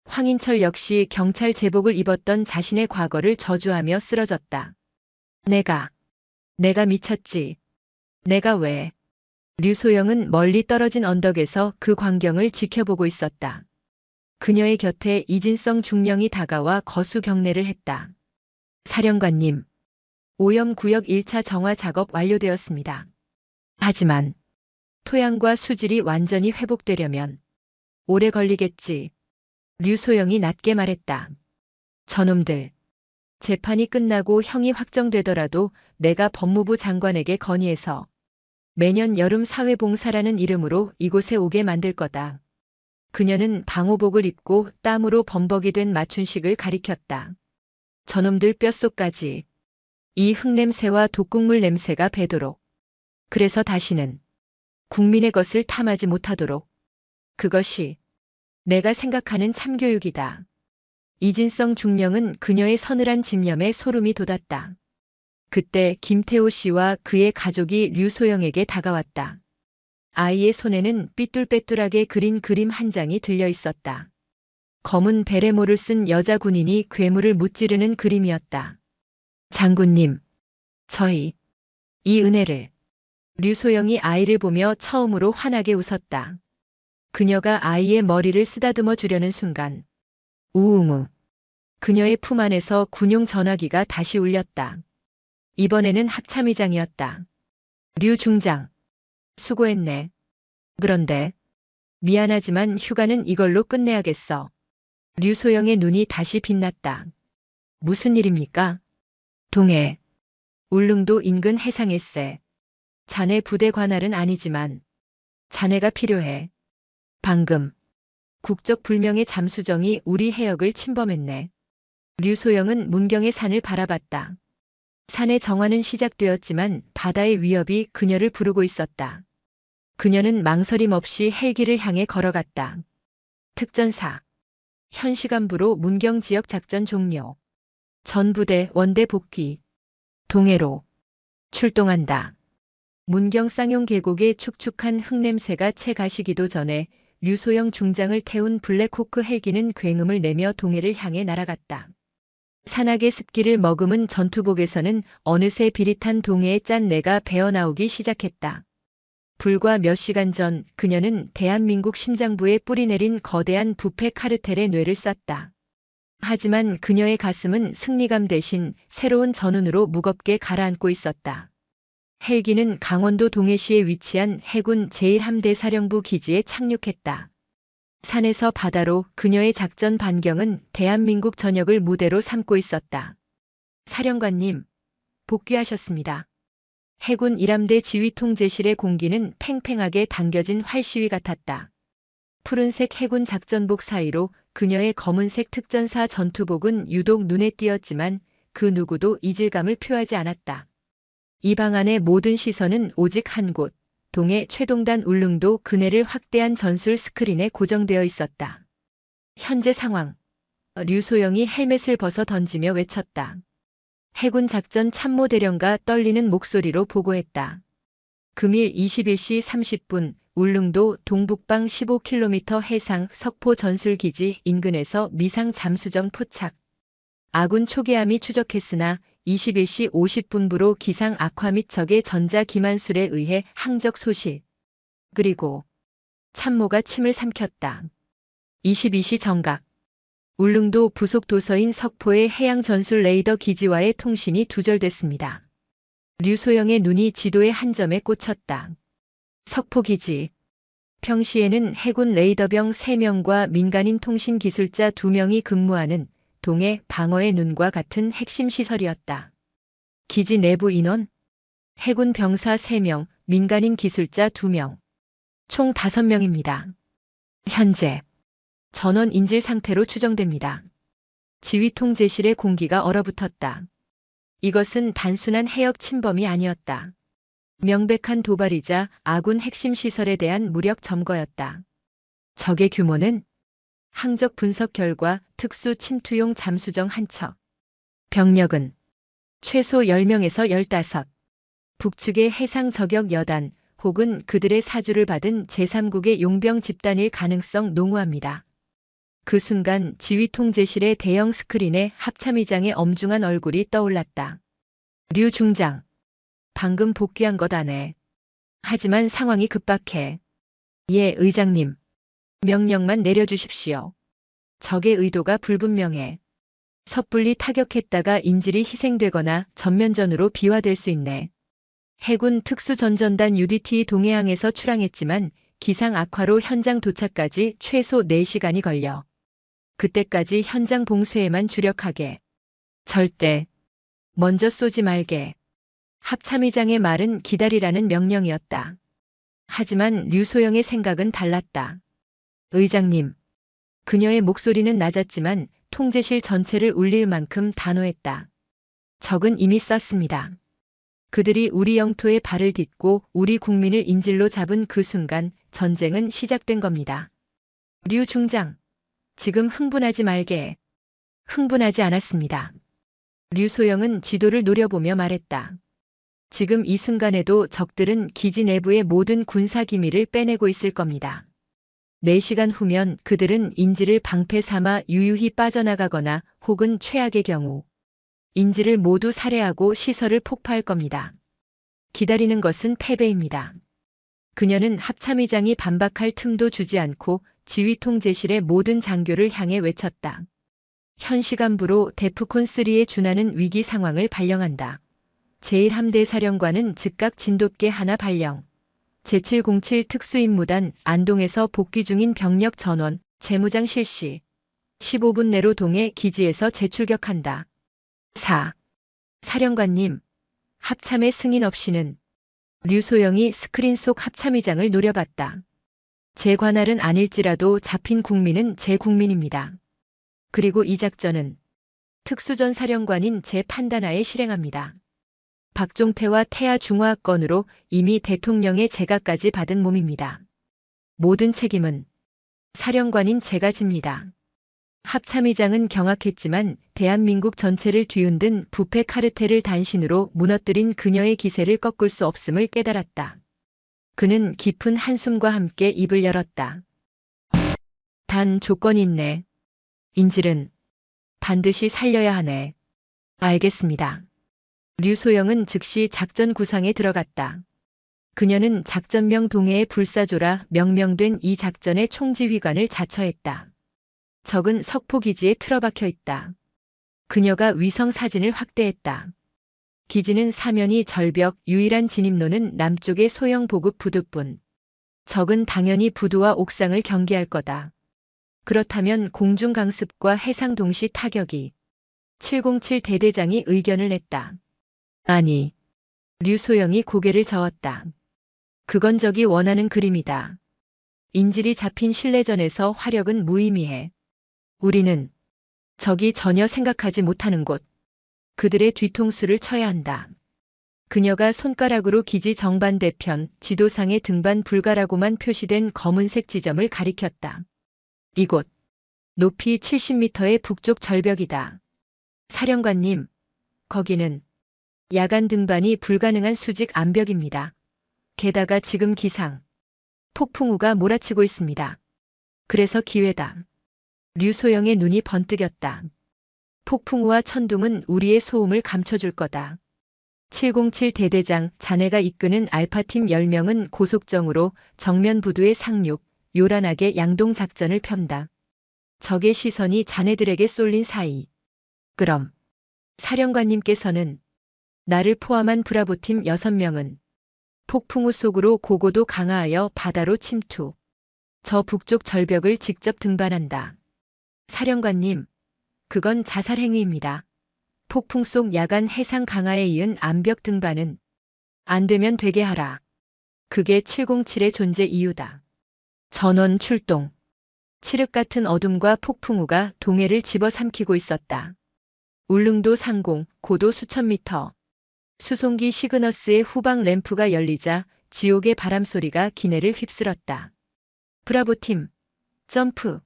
황인철 역시 경찰 제복을 입었던 자신의 과거를 저주하며 쓰러졌다. 내가 미쳤지. 내가 왜? 류소영은 멀리 떨어진 언덕에서 그 광경을 지켜보고 있었다. 그녀의 곁에 이진성 중령이 다가와 거수 경례를 했다. 사령관님, 오염구역 1차 정화 작업 완료되었습니다. 하지만 토양과 수질이 완전히 회복되려면 오래 걸리겠지. 류소영이 낮게 말했다. 저놈들. 재판이 끝나고 형이 확정되더라도 내가 법무부 장관에게 건의해서 매년 여름 사회봉사라는 이름으로 이곳에 오게 만들 거다. 그녀는 방호복을 입고 땀으로 범벅이 된 맞춘식을 가리켰다. 저놈들 뼛속까지 이 흙냄새와 독국물 냄새가 배도록. 그래서 다시는 국민의 것을 탐하지 못하도록. 그것이 내가 생각하는 참교육이다. 이진성 중령은 그녀의 서늘한 집념에 소름이 돋았다. 그때 김태호 씨와 그의 가족이 류소영에게 다가왔다. 아이의 손에는 삐뚤빼뚤하게 그린 그림 한 장이 들려 있었다. 검은 베레모를 쓴 여자 군인이 괴물을 무찌르는 그림이었다. 장군님, 저희 이 은혜를. 류소영이 아이를 보며 처음으로 환하게 웃었다. 그녀가 아이의 머리를 쓰다듬어 주려는 순간 우웅우. 그녀의 품 안에서 군용 전화기가 다시 울렸다. 이번에는 합참의장이었다. 류 중장. 수고했네. 그런데 미안하지만 휴가는 이걸로 끝내야겠어. 류소영의 눈이 다시 빛났다. 무슨 일입니까? 동해. 울릉도 인근 해상일세. 자네 부대 관할은 아니지만 자네가 필요해. 방금 국적 불명의 잠수정이 우리 해역을 침범했네. 류소영은 문경의 산을 바라봤다. 산의 정화는 시작되었지만 바다의 위협이 그녀를 부르고 있었다. 그녀는 망설임 없이 헬기를 향해 걸어갔다. 특전사. 현 시간부로 문경 지역 작전 종료. 전 부대 원대 복귀. 동해로 출동한다. 문경 쌍용 계곡의 축축한 흙냄새가 채 가시기도 전에 류소영 중장을 태운 블랙호크 헬기는 굉음을 내며 동해를 향해 날아갔다. 산악의 습기를 머금은 전투복에서는 어느새 비릿한 동해의 짠내가 배어나오기 시작했다. 불과 몇 시간 전 그녀는 대한민국 심장부에 뿌리내린 거대한 부패 카르텔의 뇌를 쐈다. 하지만 그녀의 가슴은 승리감 대신 새로운 전운으로 무겁게 가라앉고 있었다. 헬기는 강원도 동해시에 위치한 해군 제1함대 사령부 기지에 착륙했다. 산에서 바다로 그녀의 작전 반경은 대한민국 전역을 무대로 삼고 있었다. 사령관님, 복귀하셨습니다. 해군 1함대 지휘통제실의 공기는 팽팽하게 당겨진 활시위 같았다. 푸른색 해군 작전복 사이로 그녀의 검은색 특전사 전투복은 유독 눈에 띄었지만 그 누구도 이질감을 표하지 않았다. 이 방 안의 모든 시선은 오직 한 곳, 동해 최동단 울릉도 근해를 확대한 전술 스크린에 고정되어 있었다. 현재 상황. 류소영이 헬멧을 벗어 던지며 외쳤다. 해군 작전 참모대령과 떨리는 목소리로 보고했다. 금일 21시 30분 울릉도 동북방 15km 해상 석포 전술기지 인근에서 미상 잠수정 포착. 아군 초계함이 추적했으나 21시 50분부로 기상 악화 및 적의 전자 기만술에 의해 항적 소실. 그리고 참모가 침을 삼켰다. 22시 정각. 울릉도 부속 도서인 석포의 해양 전술 레이더 기지와의 통신이 두절됐습니다. 류소영의 눈이 지도의 한 점에 꽂혔다. 석포 기지. 평시에는 해군 레이더병 3명과 민간인 통신 기술자 2명이 근무하는 동해 방어의 눈과 같은 핵심 시설이었다. 기지 내부 인원. 해군 병사 3명, 민간인 기술자 2명. 총 5명입니다. 현재 전원 인질 상태로 추정됩니다. 지휘통제실의 공기가 얼어붙었다. 이것은 단순한 해역 침범이 아니었다. 명백한 도발이자 아군 핵심 시설에 대한 무력 점거였다. 적의 규모는 항적 분석 결과 특수 침투용 잠수정 한 척. 병력은 최소 10명에서 15. 북측의 해상 저격 여단 혹은 그들의 사주를 받은 제3국의 용병 집단일 가능성 농후합니다. 그 순간 지휘 통제실의 대형 스크린에 합참의장의 엄중한 얼굴이 떠올랐다. 류 중장. 방금 복귀한 것 아네. 하지만 상황이 급박해. 예, 의장님. 명령만 내려주십시오. 적의 의도가 불분명해. 섣불리 타격했다가 인질이 희생되거나 전면전으로 비화될 수 있네. 해군 특수전전단 UDT 동해항에서 출항했지만 기상 악화로 현장 도착까지 최소 4시간이 걸려. 그때까지 현장 봉쇄에만 주력하게. 절대. 먼저 쏘지 말게. 합참의장의 말은 기다리라는 명령이었다. 하지만 류소영의 생각은 달랐다. 의장님. 그녀의 목소리는 낮았지만 통제실 전체를 울릴 만큼 단호했다. 적은 이미 쐈습니다. 그들이 우리 영토에 발을 딛고 우리 국민을 인질로 잡은 그 순간 전쟁은 시작된 겁니다. 류 중장. 지금 흥분하지 말게. 흥분하지 않았습니다. 류소영은 지도를 노려보며 말했다. 지금 이 순간에도 적들은 기지 내부의 모든 군사 기밀을 빼내고 있을 겁니다. 4시간 후면 그들은 인질을 방패 삼아 유유히 빠져나가거나 혹은 최악의 경우 인질을 모두 살해하고 시설을 폭파할 겁니다. 기다리는 것은 패배입니다. 그녀는 합참의장이 반박할 틈도 주지 않고 지휘 통제실의 모든 장교를 향해 외쳤다. 현 시간부로 데프콘3에 준하는 위기 상황을 발령한다. 제1함대 사령관은 즉각 진돗개 하나 발령. 제707 특수임무단 안동에서 복귀 중인 병력 전원, 재무장 실시. 15분 내로 동해 기지에서 재출격한다. 4. 사령관님. 합참의 승인 없이는. 류소영이 스크린 속 합참의장을 노려봤다. 제 관할은 아닐지라도 잡힌 국민은 제 국민입니다. 그리고 이 작전은 특수전 사령관인 제 판단하에 실행합니다. 박종태와 태아 중화건으로 이미 대통령의 재가까지 받은 몸입니다. 모든 책임은 사령관인 제가 집니다. 합참의장은 경악했지만 대한민국 전체를 뒤흔든 부패 카르텔을 단신으로 무너뜨린 그녀의 기세를 꺾을 수 없음을 깨달았다. 그는 깊은 한숨과 함께 입을 열었다. 단 조건이 있네. 인질은 반드시 살려야 하네. 알겠습니다. 류소영은 즉시 작전 구상에 들어갔다. 그녀는 작전명 동해의 불사조라 명명된 이 작전의 총지휘관을 자처했다. 적은 석포기지에 틀어박혀 있다. 그녀가 위성 사진을 확대했다. 기지는 사면이 절벽, 유일한 진입로는 남쪽의 소형 보급 부두뿐. 적은 당연히 부두와 옥상을 경계할 거다. 그렇다면 공중 강습과 해상 동시 타격이. 707 대대장이 의견을 냈다. 아니. 류소영이 고개를 저었다. 그건 적이 원하는 그림이다. 인질이 잡힌 실내전에서 화력은 무의미해. 우리는 적이 전혀 생각하지 못하는 곳. 그들의 뒤통수를 쳐야 한다. 그녀가 손가락으로 기지 정반대편 지도상의 등반 불가라고만 표시된 검은색 지점을 가리켰다. 이곳. 높이 70m의 북쪽 절벽이다. 사령관님, 거기는 야간 등반이 불가능한 수직 암벽입니다. 게다가 지금 기상. 폭풍우가 몰아치고 있습니다. 그래서 기회다. 류소영의 눈이 번뜩였다. 폭풍우와 천둥은 우리의 소음을 감춰줄 거다. 707 대대장, 자네가 이끄는 알파팀 10명은 고속정으로 정면 부두의 상륙, 요란하게 양동 작전을 편다. 적의 시선이 자네들에게 쏠린 사이. 그럼 사령관님께서는 나를 포함한 브라보팀 6명은 폭풍우 속으로 고고도 강화하여 바다로 침투. 저 북쪽 절벽을 직접 등반한다. 사령관님, 그건 자살 행위입니다. 폭풍 속 야간 해상 강화에 이은 암벽 등반은 안 되면 되게 하라. 그게 707의 존재 이유다. 전원 출동. 칠흑 같은 어둠과 폭풍우가 동해를 집어삼키고 있었다. 울릉도 상공, 고도 수천 미터. 수송기 시그너스의 후방 램프가 열리자 지옥의 바람소리가 기내를 휩쓸었다. 브라보팀, 점프.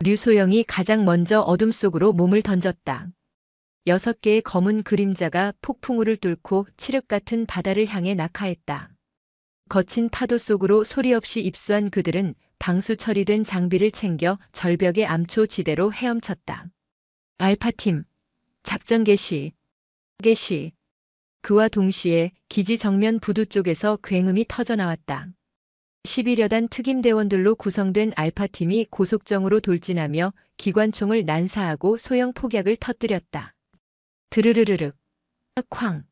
류소영이 가장 먼저 어둠 속으로 몸을 던졌다. 6개의 검은 그림자가 폭풍우를 뚫고 칠흑 같은 바다를 향해 낙하했다. 거친 파도 속으로 소리 없이 입수한 그들은 방수 처리된 장비를 챙겨 절벽의 암초 지대로 헤엄쳤다. 알파팀, 작전 개시. 그와 동시에 기지 정면 부두 쪽에서 굉음이 터져 나왔다. 11여 단 특임대원들로 구성된 알파팀이 고속정으로 돌진하며 기관총을 난사하고 소형 폭약을 터뜨렸다. 드르르르륵, 쾅,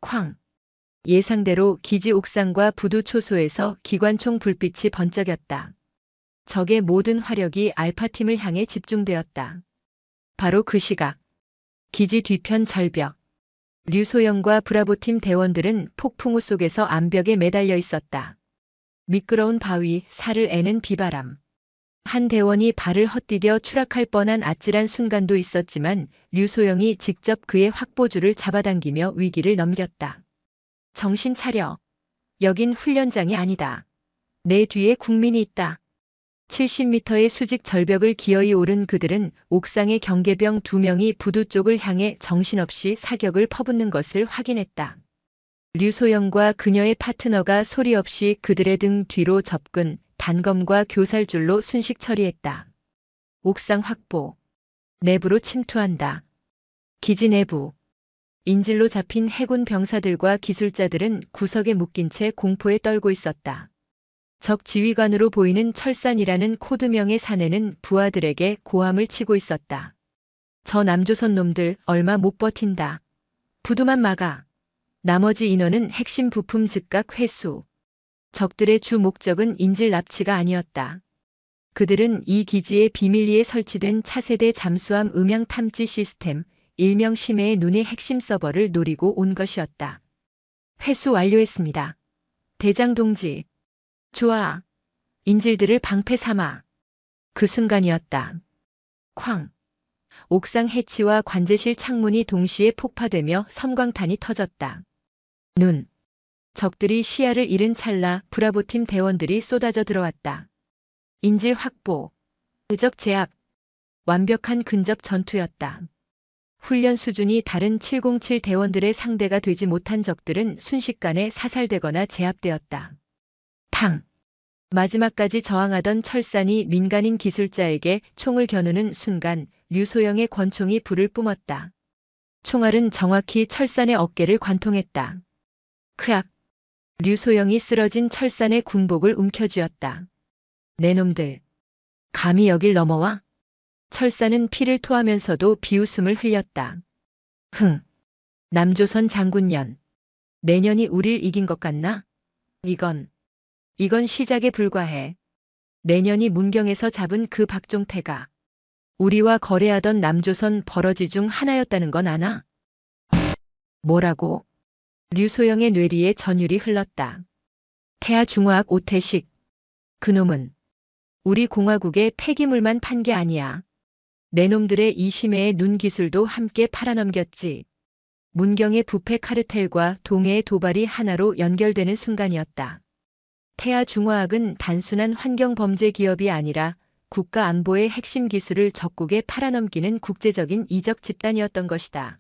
쾅. 예상대로 기지 옥상과 부두 초소에서 기관총 불빛이 번쩍였다. 적의 모든 화력이 알파팀을 향해 집중되었다. 바로 그 시각, 기지 뒤편 절벽. 류소영과 브라보팀 대원들은 폭풍우 속에서 암벽에 매달려 있었다. 미끄러운 바위, 살을 애는 비바람. 한 대원이 발을 헛디뎌 추락할 뻔한 아찔한 순간도 있었지만 류소영이 직접 그의 확보줄을 잡아당기며 위기를 넘겼다. 정신 차려. 여긴 훈련장이 아니다. 내 뒤에 국민이 있다. 70m의 수직 절벽을 기어이 오른 그들은 옥상의 경계병 2명이 부두 쪽을 향해 정신없이 사격을 퍼붓는 것을 확인했다. 류소영과 그녀의 파트너가 소리 없이 그들의 등 뒤로 접근, 단검과 교살줄로 순식 처리했다. 옥상 확보. 내부로 침투한다. 기지 내부. 인질로 잡힌 해군 병사들과 기술자들은 구석에 묶인 채 공포에 떨고 있었다. 적 지휘관으로 보이는 철산이라는 코드명의 사내는 부하들에게 고함을 치고 있었다. 저 남조선 놈들 얼마 못 버틴다. 부두만 막아. 나머지 인원은 핵심 부품 즉각 회수. 적들의 주 목적은 인질 납치가 아니었다. 그들은 이 기지의 비밀리에 설치된 차세대 잠수함 음향 탐지 시스템, 일명 심해의 눈의 핵심 서버를 노리고 온 것이었다. 회수 완료했습니다. 대장 동지. 좋아. 인질들을 방패 삼아. 그 순간이었다. 쾅. 옥상 해치와 관제실 창문이 동시에 폭파되며 섬광탄이 터졌다. 눈. 적들이 시야를 잃은 찰나 브라보팀 대원들이 쏟아져 들어왔다. 인질 확보. 의적 제압. 완벽한 근접 전투였다. 훈련 수준이 다른 707 대원들의 상대가 되지 못한 적들은 순식간에 사살되거나 제압되었다. 탕. 마지막까지 저항하던 철산이 민간인 기술자에게 총을 겨누는 순간 류소영의 권총이 불을 뿜었다. 총알은 정확히 철산의 어깨를 관통했다. 크악. 류소영이 쓰러진 철산의 군복을 움켜쥐었다. 내 놈들. 감히 여길 넘어와? 철산은 피를 토하면서도 비웃음을 흘렸다. 흥. 남조선 장군년. 내년이 우릴 이긴 것 같나? 이건 시작에 불과해. 내년이 문경에서 잡은 그 박종태가 우리와 거래하던 남조선 버러지 중 하나였다는 건 아나? 뭐라고? 류소영의 뇌리에 전율이 흘렀다. 태아중화학 오태식. 그놈은 우리 공화국에 폐기물만 판 게 아니야. 내 놈들의 이심해의 눈 기술도 함께 팔아넘겼지. 문경의 부패 카르텔과 동해의 도발이 하나로 연결되는 순간이었다. 태아중화학은 단순한 환경범죄 기업이 아니라 국가 안보의 핵심 기술을 적국에 팔아넘기는 국제적인 이적 집단이었던 것이다.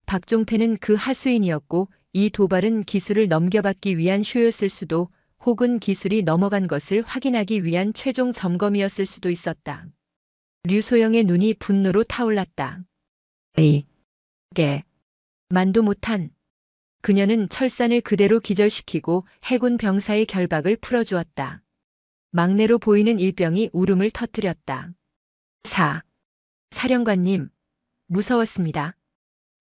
박종태는 그 하수인이었고 이 도발은 기술을 넘겨받기 위한 쇼였을 수도 혹은 기술이 넘어간 것을 확인하기 위한 최종 점검이었을 수도 있었다. 류소영의 눈이 분노로 타올랐다. 만도 못한. 그녀는 철산을 그대로 기절시키고 해군 병사의 결박을 풀어주었다. 막내로 보이는 일병이 울음을 터뜨렸다. 사령관님, 무서웠습니다.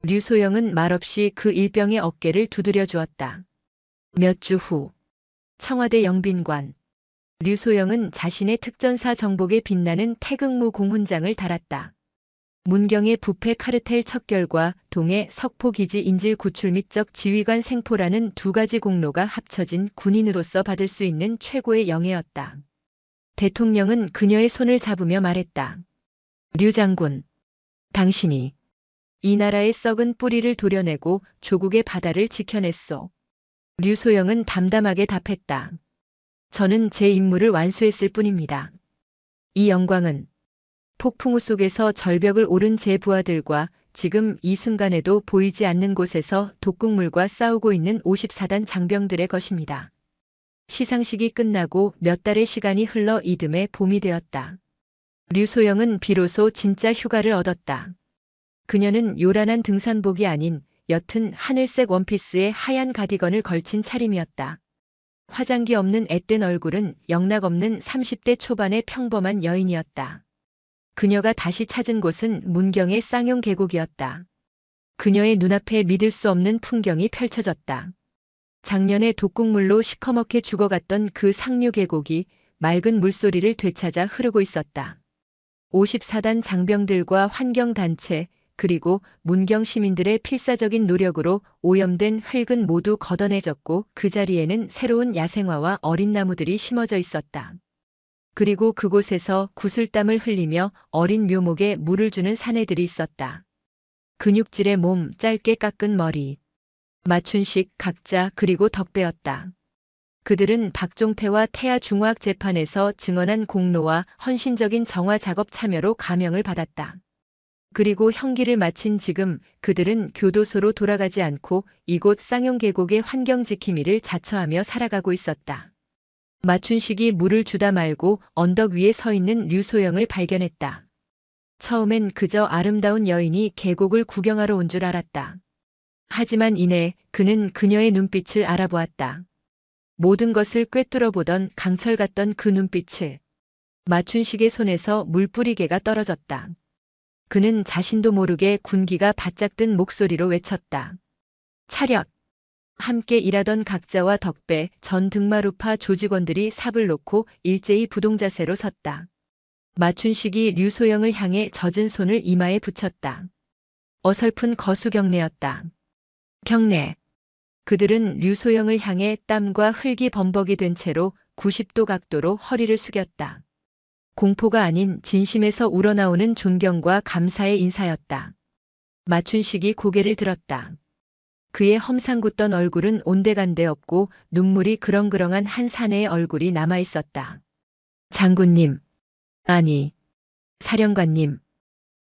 류소영은 말없이 그 일병의 어깨를 두드려 주었다. 몇 주 후, 청와대 영빈관. 류소영은 자신의 특전사 정복에 빛나는 태극무 공훈장을 달았다. 문경의 부패 카르텔 척결과 동해 석포기지 인질 구출 및 적 지휘관 생포라는 두 가지 공로가 합쳐진 군인으로서 받을 수 있는 최고의 영예였다. 대통령은 그녀의 손을 잡으며 말했다. 류 장군, 당신이 이 나라의 썩은 뿌리를 도려내고 조국의 바다를 지켜냈소. 류소영은 담담하게 답했다. 저는 제 임무를 완수했을 뿐입니다. 이 영광은 폭풍우 속에서 절벽을 오른 제 부하들과 지금 이 순간에도 보이지 않는 곳에서 독극물과 싸우고 있는 54단 장병들의 것입니다. 시상식이 끝나고 몇 달의 시간이 흘러 이듬해 봄이 되었다. 류소영은 비로소 진짜 휴가를 얻었다. 그녀는 요란한 등산복이 아닌 옅은 하늘색 원피스에 하얀 가디건을 걸친 차림이었다. 화장기 없는 앳된 얼굴은 영락없는 30대 초반의 평범한 여인이었다. 그녀가 다시 찾은 곳은 문경의 쌍용 계곡이었다. 그녀의 눈앞에 믿을 수 없는 풍경이 펼쳐졌다. 작년에 독극물로 시커멓게 죽어갔던 그 상류 계곡이 맑은 물소리를 되찾아 흐르고 있었다. 54단 장병들과 환경단체 그리고 문경 시민들의 필사적인 노력으로 오염된 흙은 모두 걷어내졌고 그 자리에는 새로운 야생화와 어린 나무들이 심어져 있었다. 그리고 그곳에서 구슬땀을 흘리며 어린 묘목에 물을 주는 사내들이 있었다. 근육질의 몸, 짧게 깎은 머리. 마춘식, 각자 그리고 덕배였다. 그들은 박종태와 태아 중화학 재판에서 증언한 공로와 헌신적인 정화 작업 참여로 감형을 받았다. 그리고 형기를 마친 지금 그들은 교도소로 돌아가지 않고 이곳 쌍용 계곡의 환경 지킴이를 자처하며 살아가고 있었다. 마춘식이 물을 주다 말고 언덕 위에 서 있는 류소영을 발견했다. 처음엔 그저 아름다운 여인이 계곡을 구경하러 온 줄 알았다. 하지만 이내 그는 그녀의 눈빛을 알아보았다. 모든 것을 꿰뚫어 보던 강철 같던 그 눈빛을. 마춘식의 손에서 물뿌리개가 떨어졌다. 그는 자신도 모르게 군기가 바짝 든 목소리로 외쳤다. 차렷! 함께 일하던 각자와 덕배, 전 등마루파 조직원들이 삽을 놓고 일제히 부동자세로 섰다. 마춘식이 류소영을 향해 젖은 손을 이마에 붙였다. 어설픈 거수 경례였다. 경례. 그들은 류소영을 향해 땀과 흙이 범벅이 된 채로 90도 각도로 허리를 숙였다. 공포가 아닌 진심에서 우러나오는 존경과 감사의 인사였다. 마춘식이 고개를 들었다. 그의 험상궂던 얼굴은 온데간데 없고 눈물이 그렁그렁한 한 사내의 얼굴이 남아있었다. 장군님. 아니. 사령관님.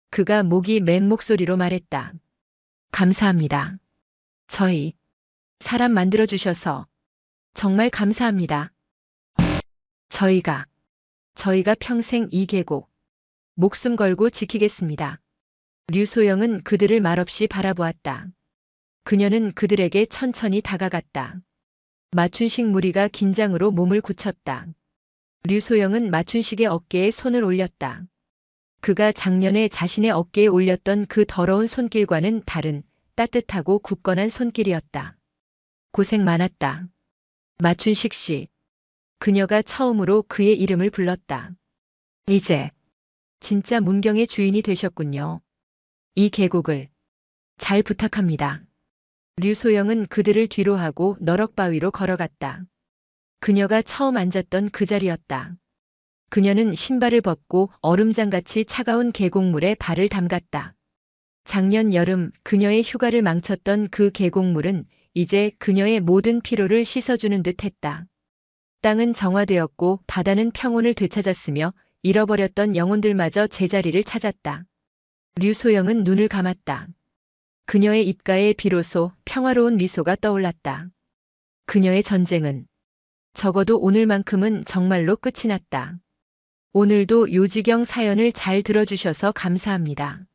그가 목이 맨 목소리로 말했다. 감사합니다. 저희. 사람 만들어주셔서. 정말 감사합니다. 저희가 평생 이 계곡. 목숨 걸고 지키겠습니다. 류소영은 그들을 말없이 바라보았다. 그녀는 그들에게 천천히 다가갔다. 마춘식 무리가 긴장으로 몸을 굳혔다. 류소영은 마춘식의 어깨에 손을 올렸다. 그가 작년에 자신의 어깨에 올렸던 그 더러운 손길과는 다른 따뜻하고 굳건한 손길이었다. 고생 많았다. 마춘식 씨. 그녀가 처음으로 그의 이름을 불렀다. 이제 진짜 문경의 주인이 되셨군요. 이 계곡을 잘 부탁합니다. 류소영은 그들을 뒤로하고 너럭바위로 걸어갔다. 그녀가 처음 앉았던 그 자리였다. 그녀는 신발을 벗고 얼음장같이 차가운 계곡물에 발을 담갔다. 작년 여름 그녀의 휴가를 망쳤던 그 계곡물은 이제 그녀의 모든 피로를 씻어주는 듯 했다. 땅은 정화되었고 바다는 평온을 되찾았으며 잃어버렸던 영혼들마저 제자리를 찾았다. 류소영은 눈을 감았다. 그녀의 입가에 비로소 평화로운 미소가 떠올랐다. 그녀의 전쟁은 적어도 오늘만큼은 정말로 끝이 났다. 오늘도 요지경 사연을 잘 들어주셔서 감사합니다.